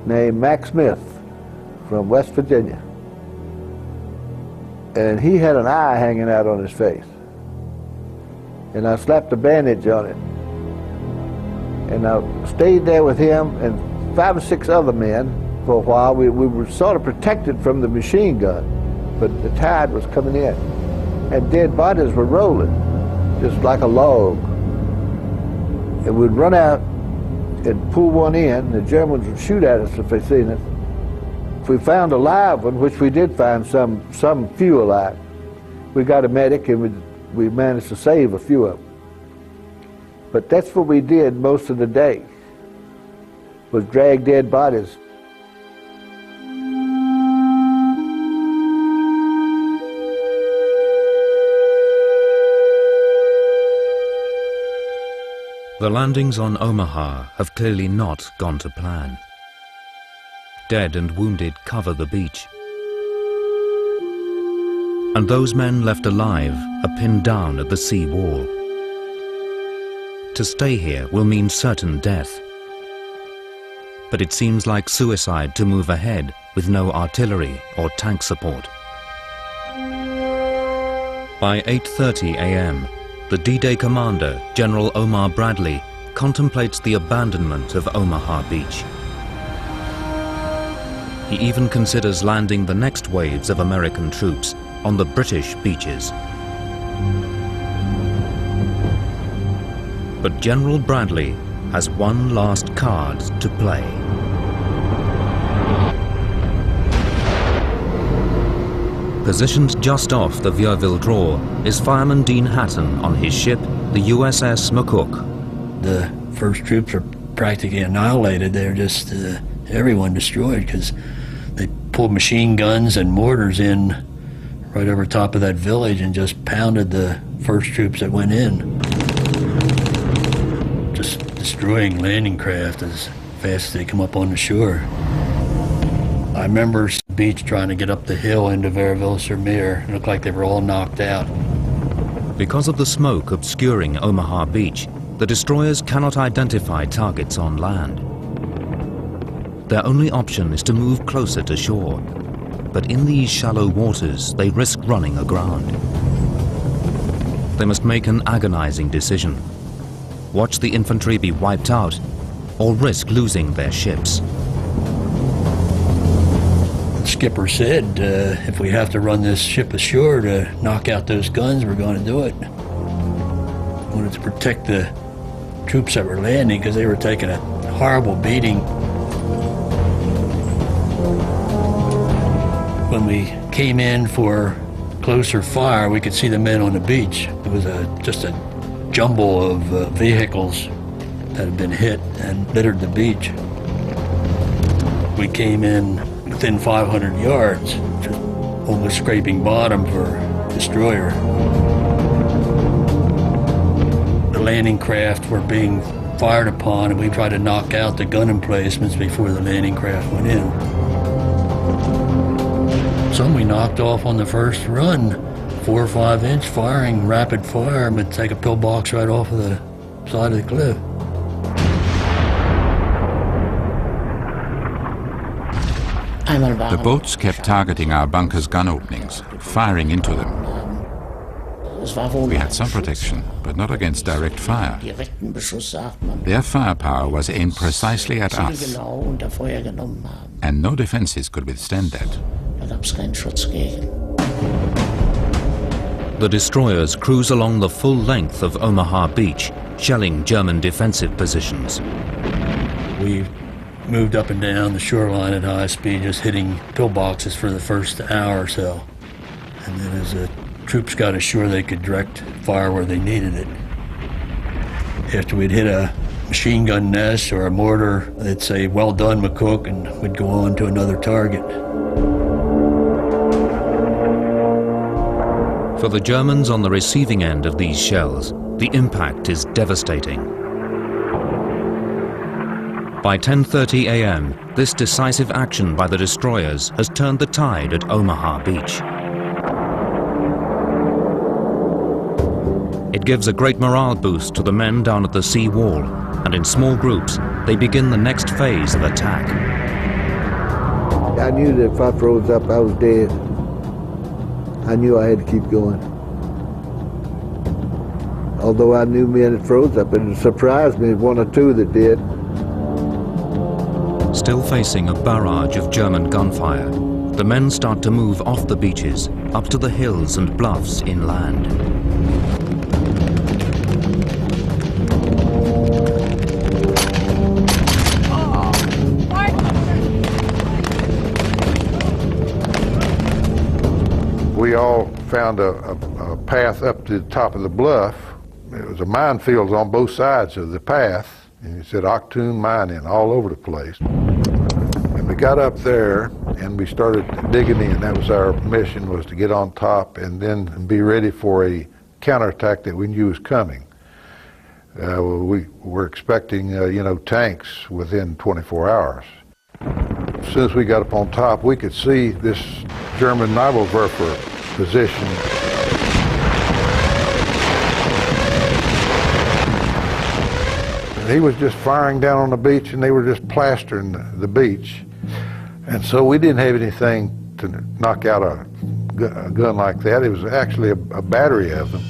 named Mac Smith from West Virginia. And he had an eye hanging out on his face. And I slapped a bandage on it. And I stayed there with him and 5 or 6 other men for a while. We were sort of protected from the machine gun, but the tide was coming in. And dead bodies were rolling, just like a log. And we'd run out and pull one in. The Germans would shoot at us if they seen us. If we found a live one, which we did find some few alive, we got a medic and we managed to save a few of them. But that's what we did most of the day, was drag dead bodies. The landings on Omaha have clearly not gone to plan. Dead and wounded cover the beach. And those men left alive are pinned down at the sea wall. To stay here will mean certain death. But it seems like suicide to move ahead with no artillery or tank support. By 8:30 a.m., the D-Day commander, General Omar Bradley, contemplates the abandonment of Omaha Beach. He even considers landing the next waves of American troops on the British beaches. But General Bradley has one last card to play. Positioned just off the Vierville Draw is Fireman Dean Hatton on his ship, the USS McCook. The first troops are practically annihilated. They're just everyone destroyed because they pulled machine guns and mortars in right over top of that village and just pounded the first troops that went in. Just destroying landing craft as fast as they come up on the shore. I remember the beach trying to get up the hill into Vierville-sur-Mer. It looked like they were all knocked out. Because of the smoke obscuring Omaha Beach, the destroyers cannot identify targets on land. Their only option is to move closer to shore. But in these shallow waters, they risk running aground. They must make an agonizing decision. Watch the infantry be wiped out, or risk losing their ships. The skipper said, if we have to run this ship ashore to knock out those guns, we're going to do it. We wanted to protect the troops that were landing because they were taking a horrible beating. When we came in for closer fire, we could see the men on the beach. It was just a jumble of vehicles that had been hit and littered the beach. We came in within 500 yards, just almost scraping bottom for destroyer. The landing craft were being fired upon, and we tried to knock out the gun emplacements before the landing craft went in. Some we knocked off on the first run, 4 or 5 inch firing, rapid fire, but take a pillbox right off of the side of the cliff. The boats kept targeting our bunker's gun openings, firing into them. We had some protection, but not against direct fire. Their firepower was aimed precisely at us, and no defenses could withstand that. The destroyers cruise along the full length of Omaha Beach, shelling German defensive positions. We moved up and down the shoreline at high speed, just hitting pillboxes for the first hour or so. And then as the troops got ashore, they could direct fire where they needed it. After we'd hit a machine gun nest or a mortar, they'd say, "Well done, McCook," and we'd go on to another target. For the Germans on the receiving end of these shells, the impact is devastating. By 10:30 a.m., this decisive action by the destroyers has turned the tide at Omaha Beach. It gives a great morale boost to the men down at the sea wall, and in small groups, they begin the next phase of attack. I knew that if I froze up, I was dead. I knew I had to keep going. Although I knew men that froze up, it surprised me, one or two that did. Still facing a barrage of German gunfire, the men start to move off the beaches, up to the hills and bluffs inland. We all found a path up to the top of the bluff. It was a minefield on both sides of the path, and it said Octoon Mining all over the place. And we got up there and we started digging in. That was our mission, was to get on top and then be ready for a counterattack that we knew was coming. We were expecting, tanks within 24 hours. As soon as we got up on top, we could see this German Nebelwerfer position. And he was just firing down on the beach, and they were just plastering the beach. And so we didn't have anything to knock out a gun like that. It was actually a battery of them.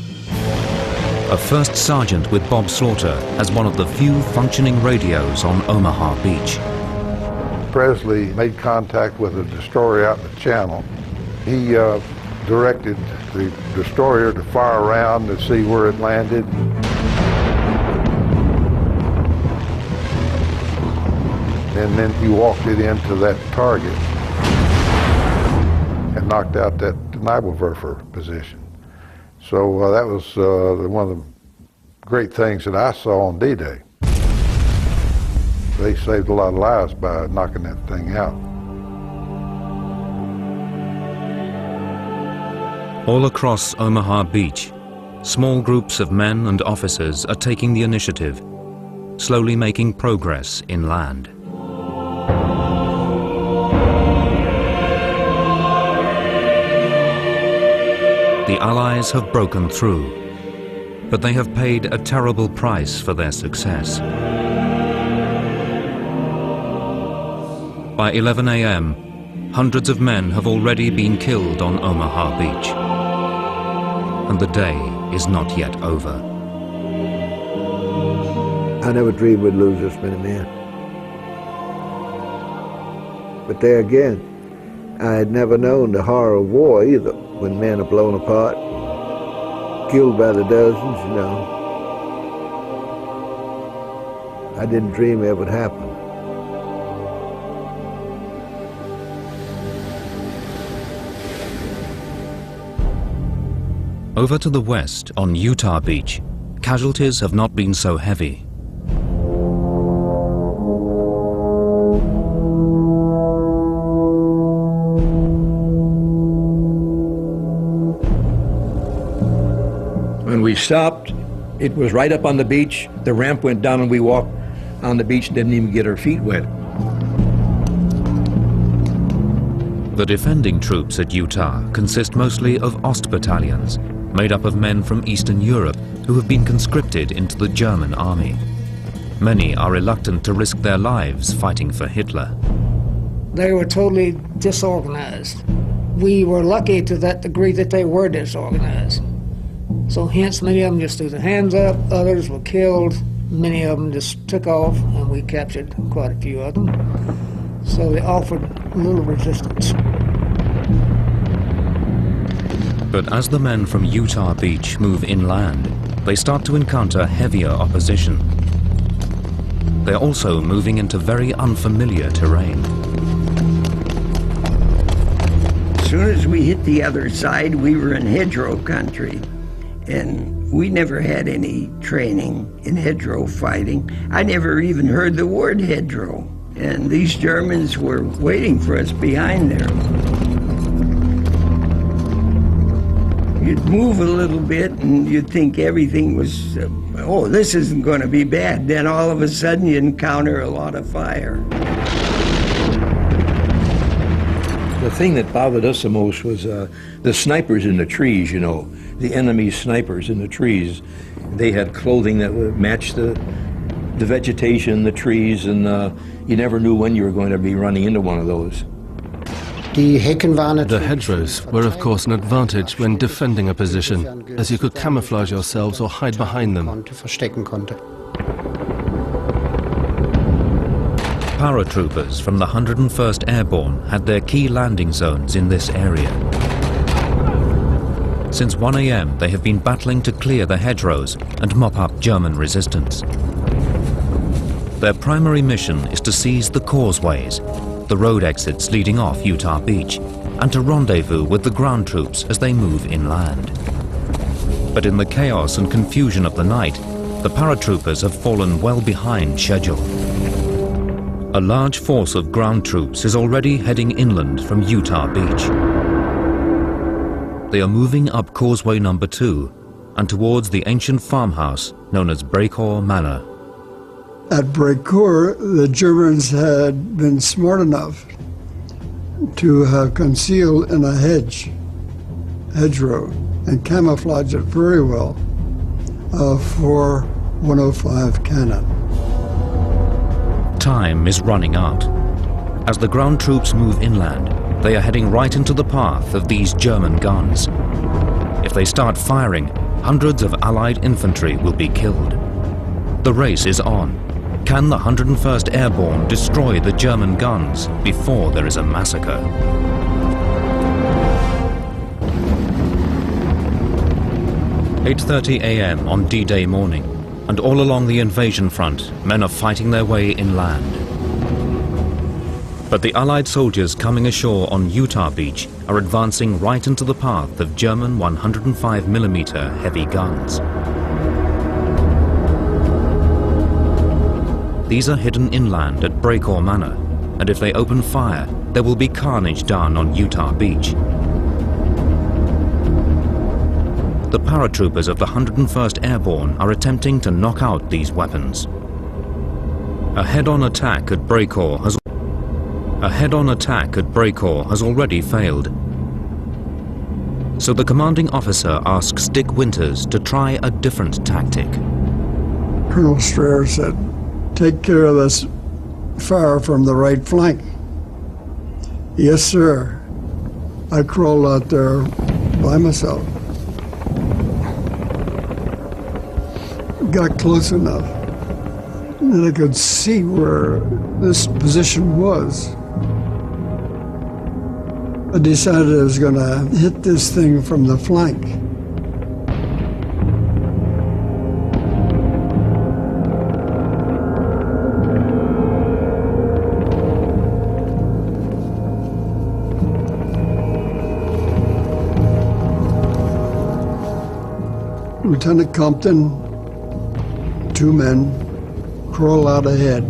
A first sergeant with Bob Slaughter has one of the few functioning radios on Omaha Beach. Presley made contact with a destroyer out in the channel. He directed the destroyer to fire around to see where it landed. And then he walked it into that target and knocked out that Nebelwerfer position. So that was one of the great things that I saw on D-Day. They saved a lot of lives by knocking that thing out. All across Omaha Beach, small groups of men and officers are taking the initiative, slowly making progress inland. The Allies have broken through, but they have paid a terrible price for their success. By 11 a.m., hundreds of men have already been killed on Omaha Beach. And the day is not yet over. I never dreamed we'd lose this many men. But there again, I had never known the horror of war either, when men are blown apart, killed by the dozens, I didn't dream it would happen. Over to the west, on Utah Beach, casualties have not been so heavy. When we stopped, it was right up on the beach. The ramp went down and we walked on the beach, didn't even get our feet wet. The defending troops at Utah consist mostly of Ost battalions, made up of men from Eastern Europe who have been conscripted into the German army. Many are reluctant to risk their lives fighting for Hitler. They were totally disorganized. We were lucky to that degree that they were disorganized. So hence many of them just threw their hands up, others were killed, many of them just took off, and we captured quite a few of them. So they offered little resistance. But as the men from Utah Beach move inland, they start to encounter heavier opposition. They're also moving into very unfamiliar terrain. As soon as we hit the other side, we were in hedgerow country, and we never had any training in hedgerow fighting. I never even heard the word hedgerow, and these Germans were waiting for us behind there. You'd move a little bit and you'd think everything was, oh, this isn't going to be bad. Then all of a sudden you encounter a lot of fire. The thing that bothered us the most was the snipers in the trees, you know, the enemy snipers in the trees. They had clothing that would match the vegetation, the trees, and you never knew when you were going to be running into one of those. The hedgerows were of course an advantage when defending a position, as you could camouflage yourselves or hide behind them. Paratroopers from the 101st Airborne had their key landing zones in this area. Since 1 a.m. they have been battling to clear the hedgerows and mop up German resistance. Their primary mission is to seize the causeways, the road exits leading off Utah Beach, and to rendezvous with the ground troops as they move inland. But in the chaos and confusion of the night, the paratroopers have fallen well behind schedule. A large force of ground troops is already heading inland from Utah Beach. They are moving up causeway number 2 and towards the ancient farmhouse known as Breakor Manor. At Breakor, the Germans had been smart enough to have concealed in a hedgerow, and camouflage it very well for 105 cannon. Time is running out. As the ground troops move inland, they are heading right into the path of these German guns. If they start firing, hundreds of Allied infantry will be killed. The race is on. Can the 101st Airborne destroy the German guns before there is a massacre? "8:30 a.m. on D-Day morning, and all along the invasion front, men are fighting their way inland. But the Allied soldiers coming ashore on Utah Beach are advancing right into the path of German 105mm heavy guns. These are hidden inland at Breakor Manor, and if they open fire, there will be carnage done on Utah Beach. The paratroopers of the 101st Airborne are attempting to knock out these weapons. A head-on attack at Breakor has already failed. So the commanding officer asks Dick Winters to try a different tactic. Colonel Strayer said, "Take care of this fire from the right flank." "Yes, sir." I crawled out there by myself. Got close enough, and I could see where this position was. I decided I was going to hit this thing from the flank. Lieutenant Compton, 2 men, crawl out ahead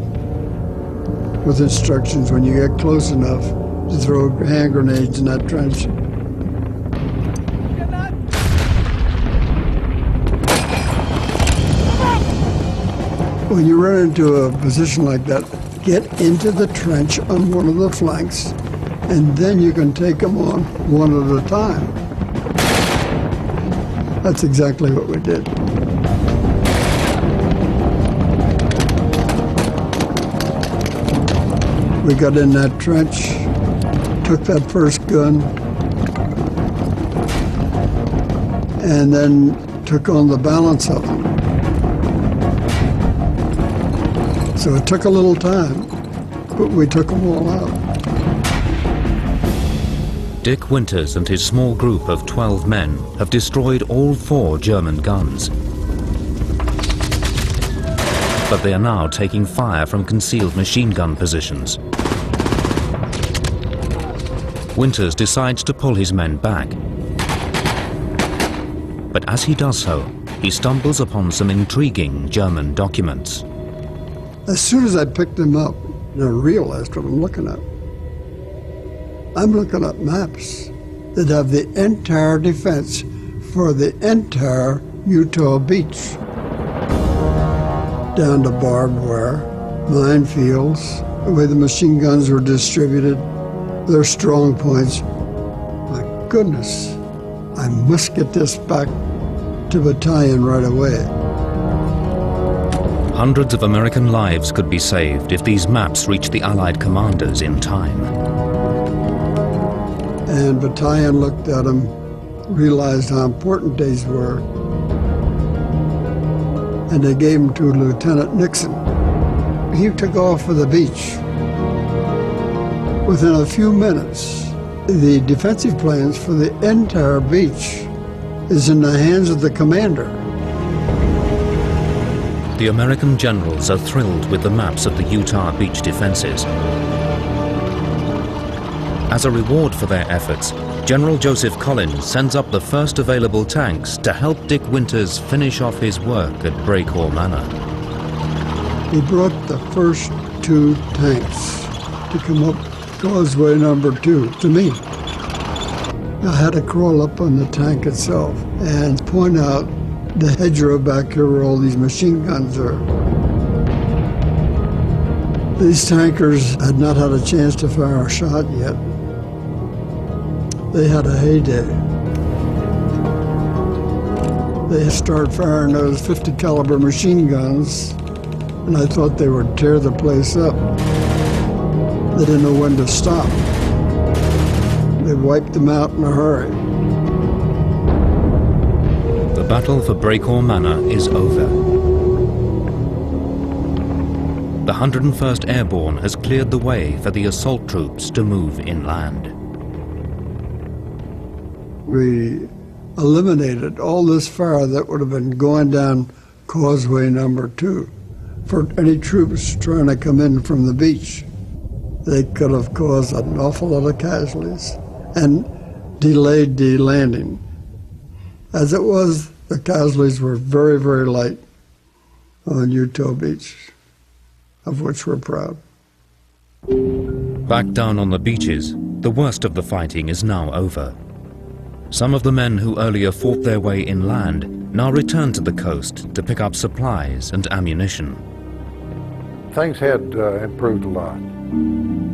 with instructions when you get close enough to throw hand grenades in that trench. When you run into a position like that, get into the trench on one of the flanks, and then you can take them on one at a time. That's exactly what we did. We got in that trench, took that first gun, and then took on the balance of them. So it took a little time, but we took them all out. Dick Winters and his small group of 12 men have destroyed all 4 German guns. But they are now taking fire from concealed machine gun positions. Winters decides to pull his men back. But as he does so, he stumbles upon some intriguing German documents. As soon as I picked them up, I realized what I'm looking at. I'm looking at maps that have the entire defense for the entire Utah beach. Down to barbed wire, minefields, the way the machine guns were distributed, their strong points. My goodness, I must get this back to battalion right away. Hundreds of American lives could be saved if these maps reached the Allied commanders in time. And battalion looked at them, realized how important these were, and they gave them to Lieutenant Nixon. He took off for the beach. Within a few minutes, the defensive plans for the entire beach is in the hands of the commander. The American generals are thrilled with the maps of the Utah beach defenses. As a reward for their efforts, General Joseph Collins sends up the first available tanks to help Dick Winters finish off his work at Breakhall Manor. He brought the first 2 tanks to come up causeway number 2 to me. I had to crawl up on the tank itself and point out the hedgerow back here where all these machine guns are. These tankers had not had a chance to fire a shot yet. They had a heyday. They started firing those 50 caliber machine guns, and I thought they would tear the place up. They didn't know when to stop. They wiped them out in a hurry. The battle for Breakhall Manor is over. The 101st Airborne has cleared the way for the assault troops to move inland. We eliminated all this fire that would have been going down causeway number 2 for any troops trying to come in from the beach. They could have caused an awful lot of casualties and delayed the landing. As it was, the casualties were very, very light on Utah Beach, of which we're proud. Back down on the beaches, the worst of the fighting is now over. Some of the men who earlier fought their way inland now return to the coast to pick up supplies and ammunition. Things had improved a lot.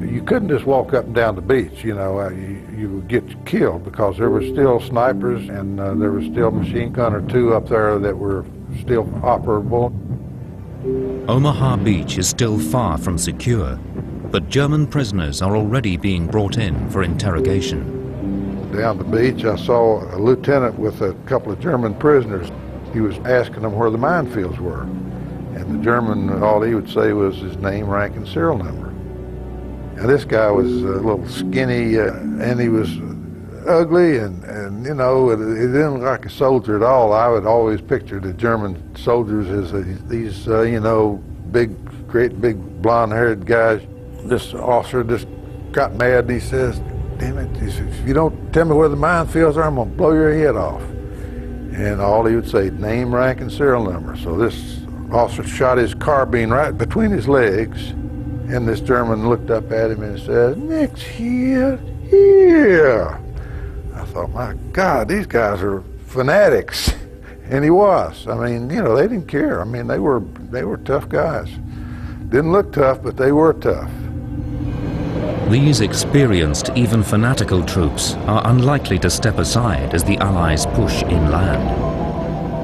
You couldn't just walk up and down the beach, you know, you would get killed because there were still snipers and there was still a machine gun or 2 up there that were still operable. Omaha Beach is still far from secure, but German prisoners are already being brought in for interrogation. Down the beach, I saw a lieutenant with a couple of German prisoners. He was asking them where the minefields were. And the German, all he would say was his name, rank, and serial number. And this guy was a little skinny, and he was ugly, and you know, he didn't look like a soldier at all. I would always picture the German soldiers as these, you know, great big blonde-haired guys. This officer just got mad, and he says, "Damn it, he says, if you don't tell me where the minefields are, I'm going to blow your head off." And all he would say, name, rank, and serial number. So this officer shot his carbine right between his legs, and this German looked up at him and said, "Next here." I thought, my God, these guys are fanatics. And he was. I mean, you know, they didn't care. I mean, they were tough guys. Didn't look tough, but they were tough. These experienced, even fanatical troops are unlikely to step aside as the Allies push inland.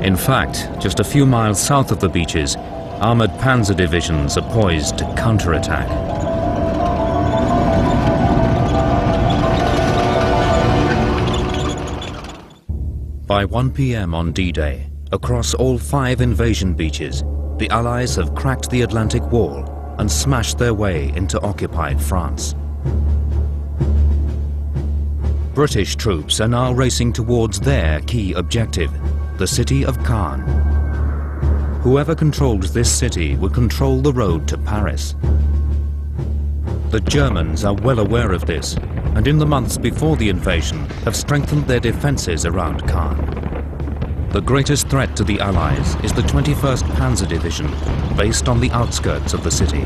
In fact, just a few miles south of the beaches, armored panzer divisions are poised to counterattack. By 1 p.m. on D-Day, across all 5 invasion beaches, the Allies have cracked the Atlantic Wall and smashed their way into occupied France. British troops are now racing towards their key objective, the city of Caen. Whoever controlled this city would control the road to Paris. The Germans are well aware of this, and in the months before the invasion have strengthened their defences around Caen. The greatest threat to the Allies is the 21st Panzer Division, based on the outskirts of the city.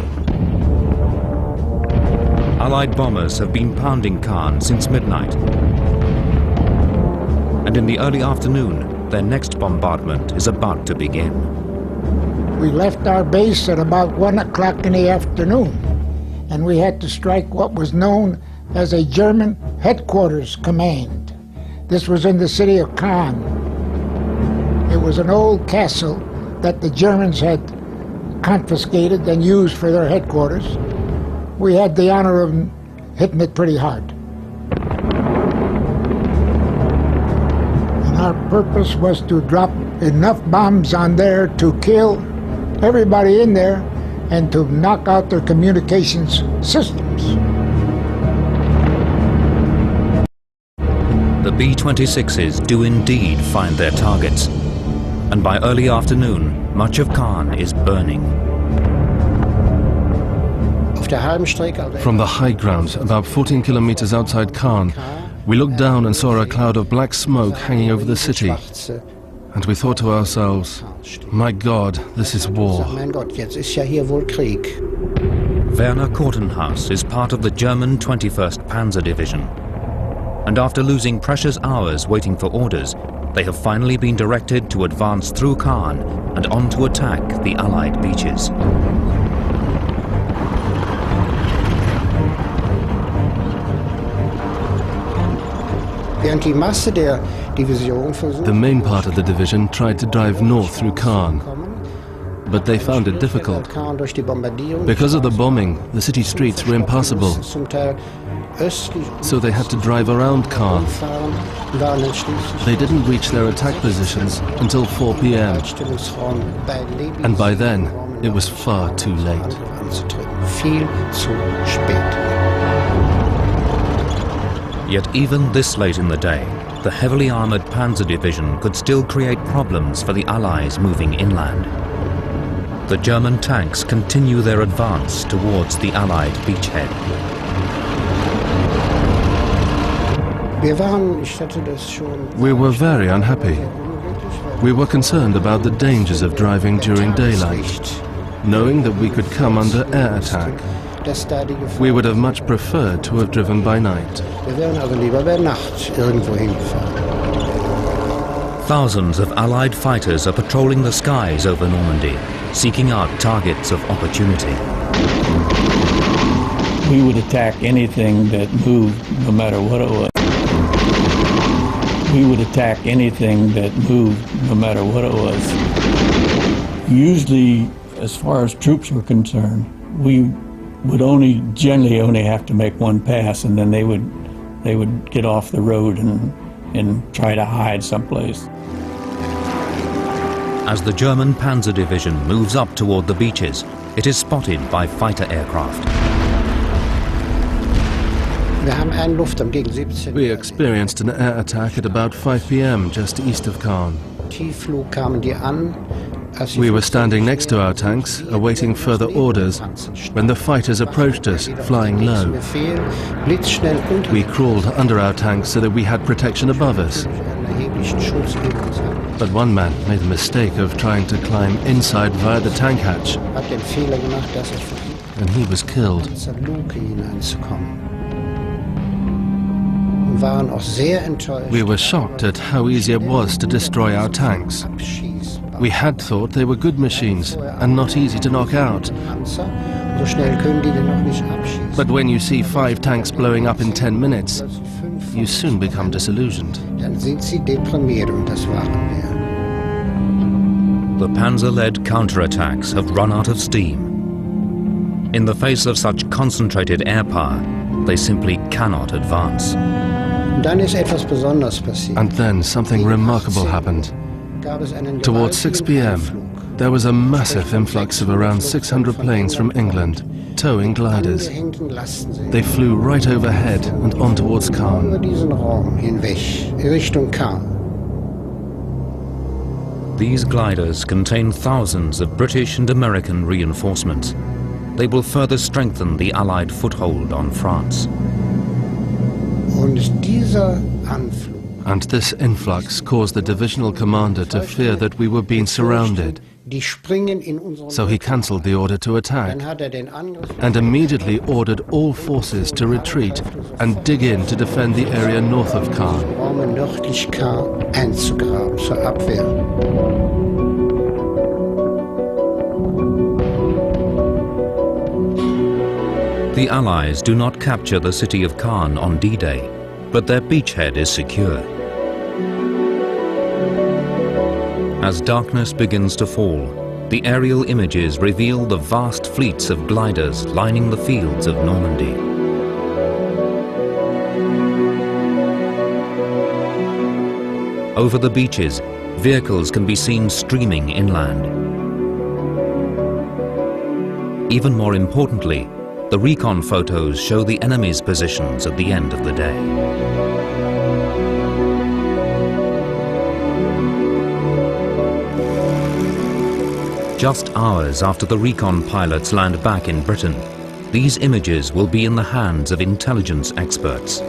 Allied bombers have been pounding Caen since midnight. And in the early afternoon, their next bombardment is about to begin. We left our base at about 1 o'clock in the afternoon, and we had to strike what was known as a German headquarters command. This was in the city of Caen. It was an old castle that the Germans had confiscated and used for their headquarters. We had the honor of hitting it pretty hard. And our purpose was to drop enough bombs on there to kill everybody in there and to knock out their communications systems. The B-26s do indeed find their targets, and by early afternoon, much of Caen is burning. From the high ground, about 14 kilometers outside Caen, we looked down and saw a cloud of black smoke hanging over the city. And we thought to ourselves, my God, this is war. Werner Kortenhaus is part of the German 21st Panzer Division. And after losing precious hours waiting for orders, they have finally been directed to advance through Caen and on to attack the Allied beaches. The main part of the division tried to drive north through Caen, but they found it difficult. Because of the bombing, the city streets were impassable, so they had to drive around Caen. They didn't reach their attack positions until 4 p.m. And by then, it was far too late. Yet even this late in the day, the heavily armoured Panzer Division could still create problems for the Allies moving inland. The German tanks continue their advance towards the Allied beachhead. We were very unhappy. We were concerned about the dangers of driving during daylight, knowing that we could come under air attack. We would have much preferred to have driven by night. Thousands of Allied fighters are patrolling the skies over Normandy, seeking out targets of opportunity. We would attack anything that moved, no matter what it was. We would attack anything that moved, no matter what it was. Usually, as far as troops were concerned, we would generally only have to make one pass, and then they would get off the road and try to hide someplace. As the German Panzer Division moves up toward the beaches, it is spotted by fighter aircraft. We experienced an air attack at about 5 p.m. just east of Caen. We were standing next to our tanks, awaiting further orders, when the fighters approached us, flying low. We crawled under our tanks so that we had protection above us. But one man made the mistake of trying to climb inside via the tank hatch, and he was killed. We were shocked at how easy it was to destroy our tanks. We had thought they were good machines and not easy to knock out. But when you see 5 tanks blowing up in 10 minutes, you soon become disillusioned. The Panzer-led counterattacks have run out of steam. In the face of such concentrated air power, they simply cannot advance. And then something remarkable happened. Towards 6 p.m., There was a massive influx of around 600 planes from England, towing gliders. They flew right overhead and on towards Caen. These gliders contain thousands of British and American reinforcements. They will further strengthen the Allied foothold on France. And this influx caused the divisional commander to fear that we were being surrounded. So he cancelled the order to attack and immediately ordered all forces to retreat and dig in to defend the area north of Caen. The Allies do not capture the city of Caen on D-Day, but their beachhead is secure. As darkness begins to fall, the aerial images reveal the vast fleets of gliders lining the fields of Normandy. Over the beaches, vehicles can be seen streaming inland. Even more importantly, the recon photos show the enemy's positions at the end of the day. Just hours after the recon pilots land back in Britain, these images will be in the hands of intelligence experts.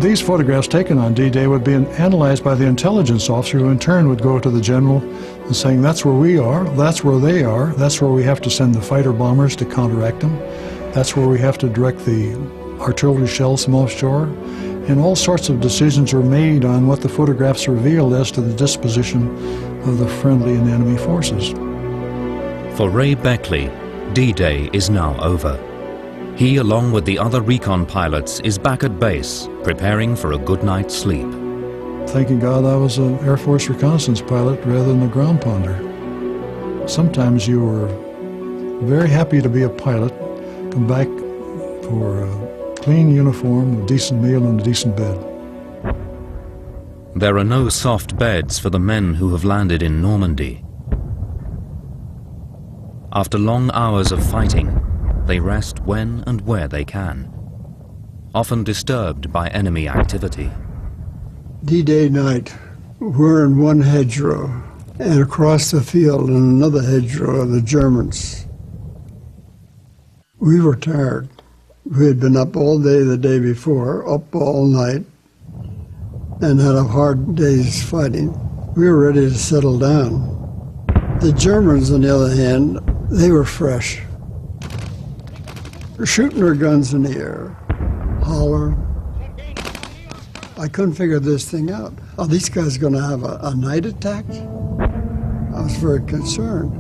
These photographs taken on D-Day would be analyzed by the intelligence officer, who in turn would go to the general and saying, that's where we are, that's where they are, that's where we have to send the fighter bombers to counteract them, that's where we have to direct the artillery shells from offshore. And all sorts of decisions were made on what the photographs revealed as to the disposition of the friendly and enemy forces. For Ray Beckley, D-Day is now over. He, along with the other recon pilots, is back at base, preparing for a good night's sleep. Thanking God I was an Air Force reconnaissance pilot rather than a ground pounder. Sometimes you were very happy to be a pilot, come back for a clean uniform, a decent meal, and a decent bed. There are no soft beds for the men who have landed in Normandy. After long hours of fighting, they rest when and where they can, often disturbed by enemy activity. D-Day night, we're in one hedgerow, and across the field in another hedgerow are the Germans. We were tired. We had been up all day the day before, up all night, and had a hard day's fighting. We were ready to settle down. The Germans, on the other hand, they were fresh. They're shooting their guns in the air, holler. I couldn't figure this thing out. Are these guys going to have a night attack? I was very concerned.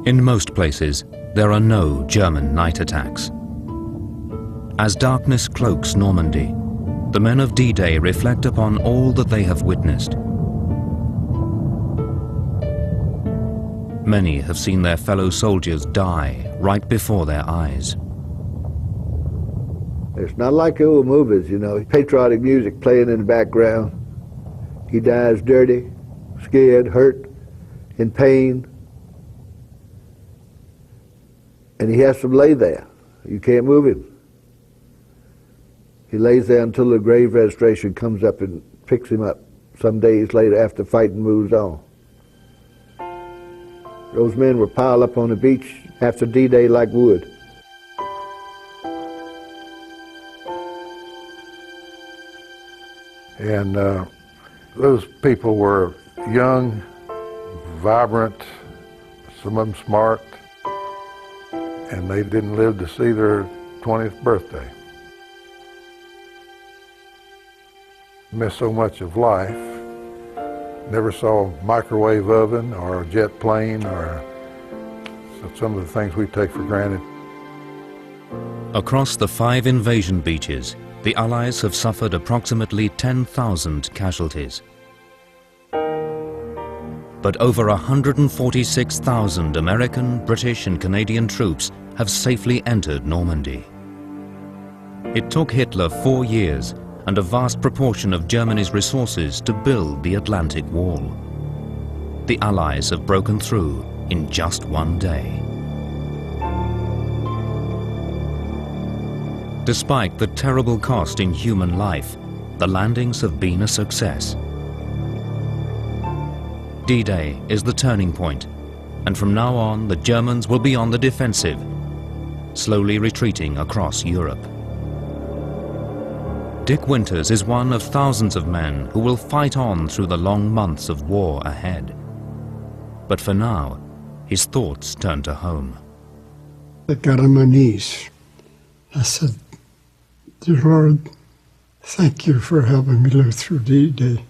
In most places, there are no German night attacks. As darkness cloaks Normandy, the men of D-Day reflect upon all that they have witnessed. Many have seen their fellow soldiers die right before their eyes. It's not like the old movies, you know, patriotic music playing in the background. He dies dirty, scared, hurt, in pain. And he has to lay there. You can't move him. He lays there until the grave registration comes up and picks him up some days later after fighting moves on. Those men were piled up on the beach after D-Day like wood. And those people were young, vibrant, some of them smart, and they didn't live to see their 20th birthday. Missed so much of life. Never saw a microwave oven or a jet plane or some of the things we take for granted. Across the 5 invasion beaches, the Allies have suffered approximately 10,000 casualties. But over 146,000 American, British and Canadian troops have safely entered Normandy. It took Hitler 4 years and a vast proportion of Germany's resources to build the Atlantic Wall. The Allies have broken through in just one day. Despite the terrible cost in human life, the landings have been a success. D-Day is the turning point, and from now on the Germans will be on the defensive, slowly retreating across Europe. Dick Winters is one of thousands of men who will fight on through the long months of war ahead. But for now, his thoughts turn to home. I got on my knees. I said, "Dear Lord, thank you for helping me live through D-Day.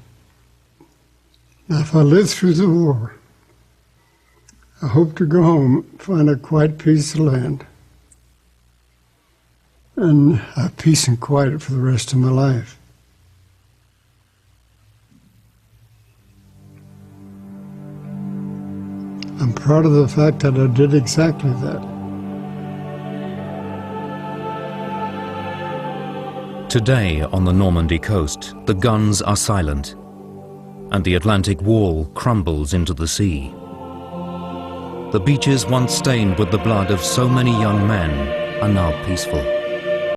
Now, if I live through the war, I hope to go home, find a quiet piece of land, and have peace and quiet for the rest of my life." I'm proud of the fact that I did exactly that. Today on the Normandy coast, the guns are silent, and the Atlantic Wall crumbles into the sea. The beaches once stained with the blood of so many young men are now peaceful.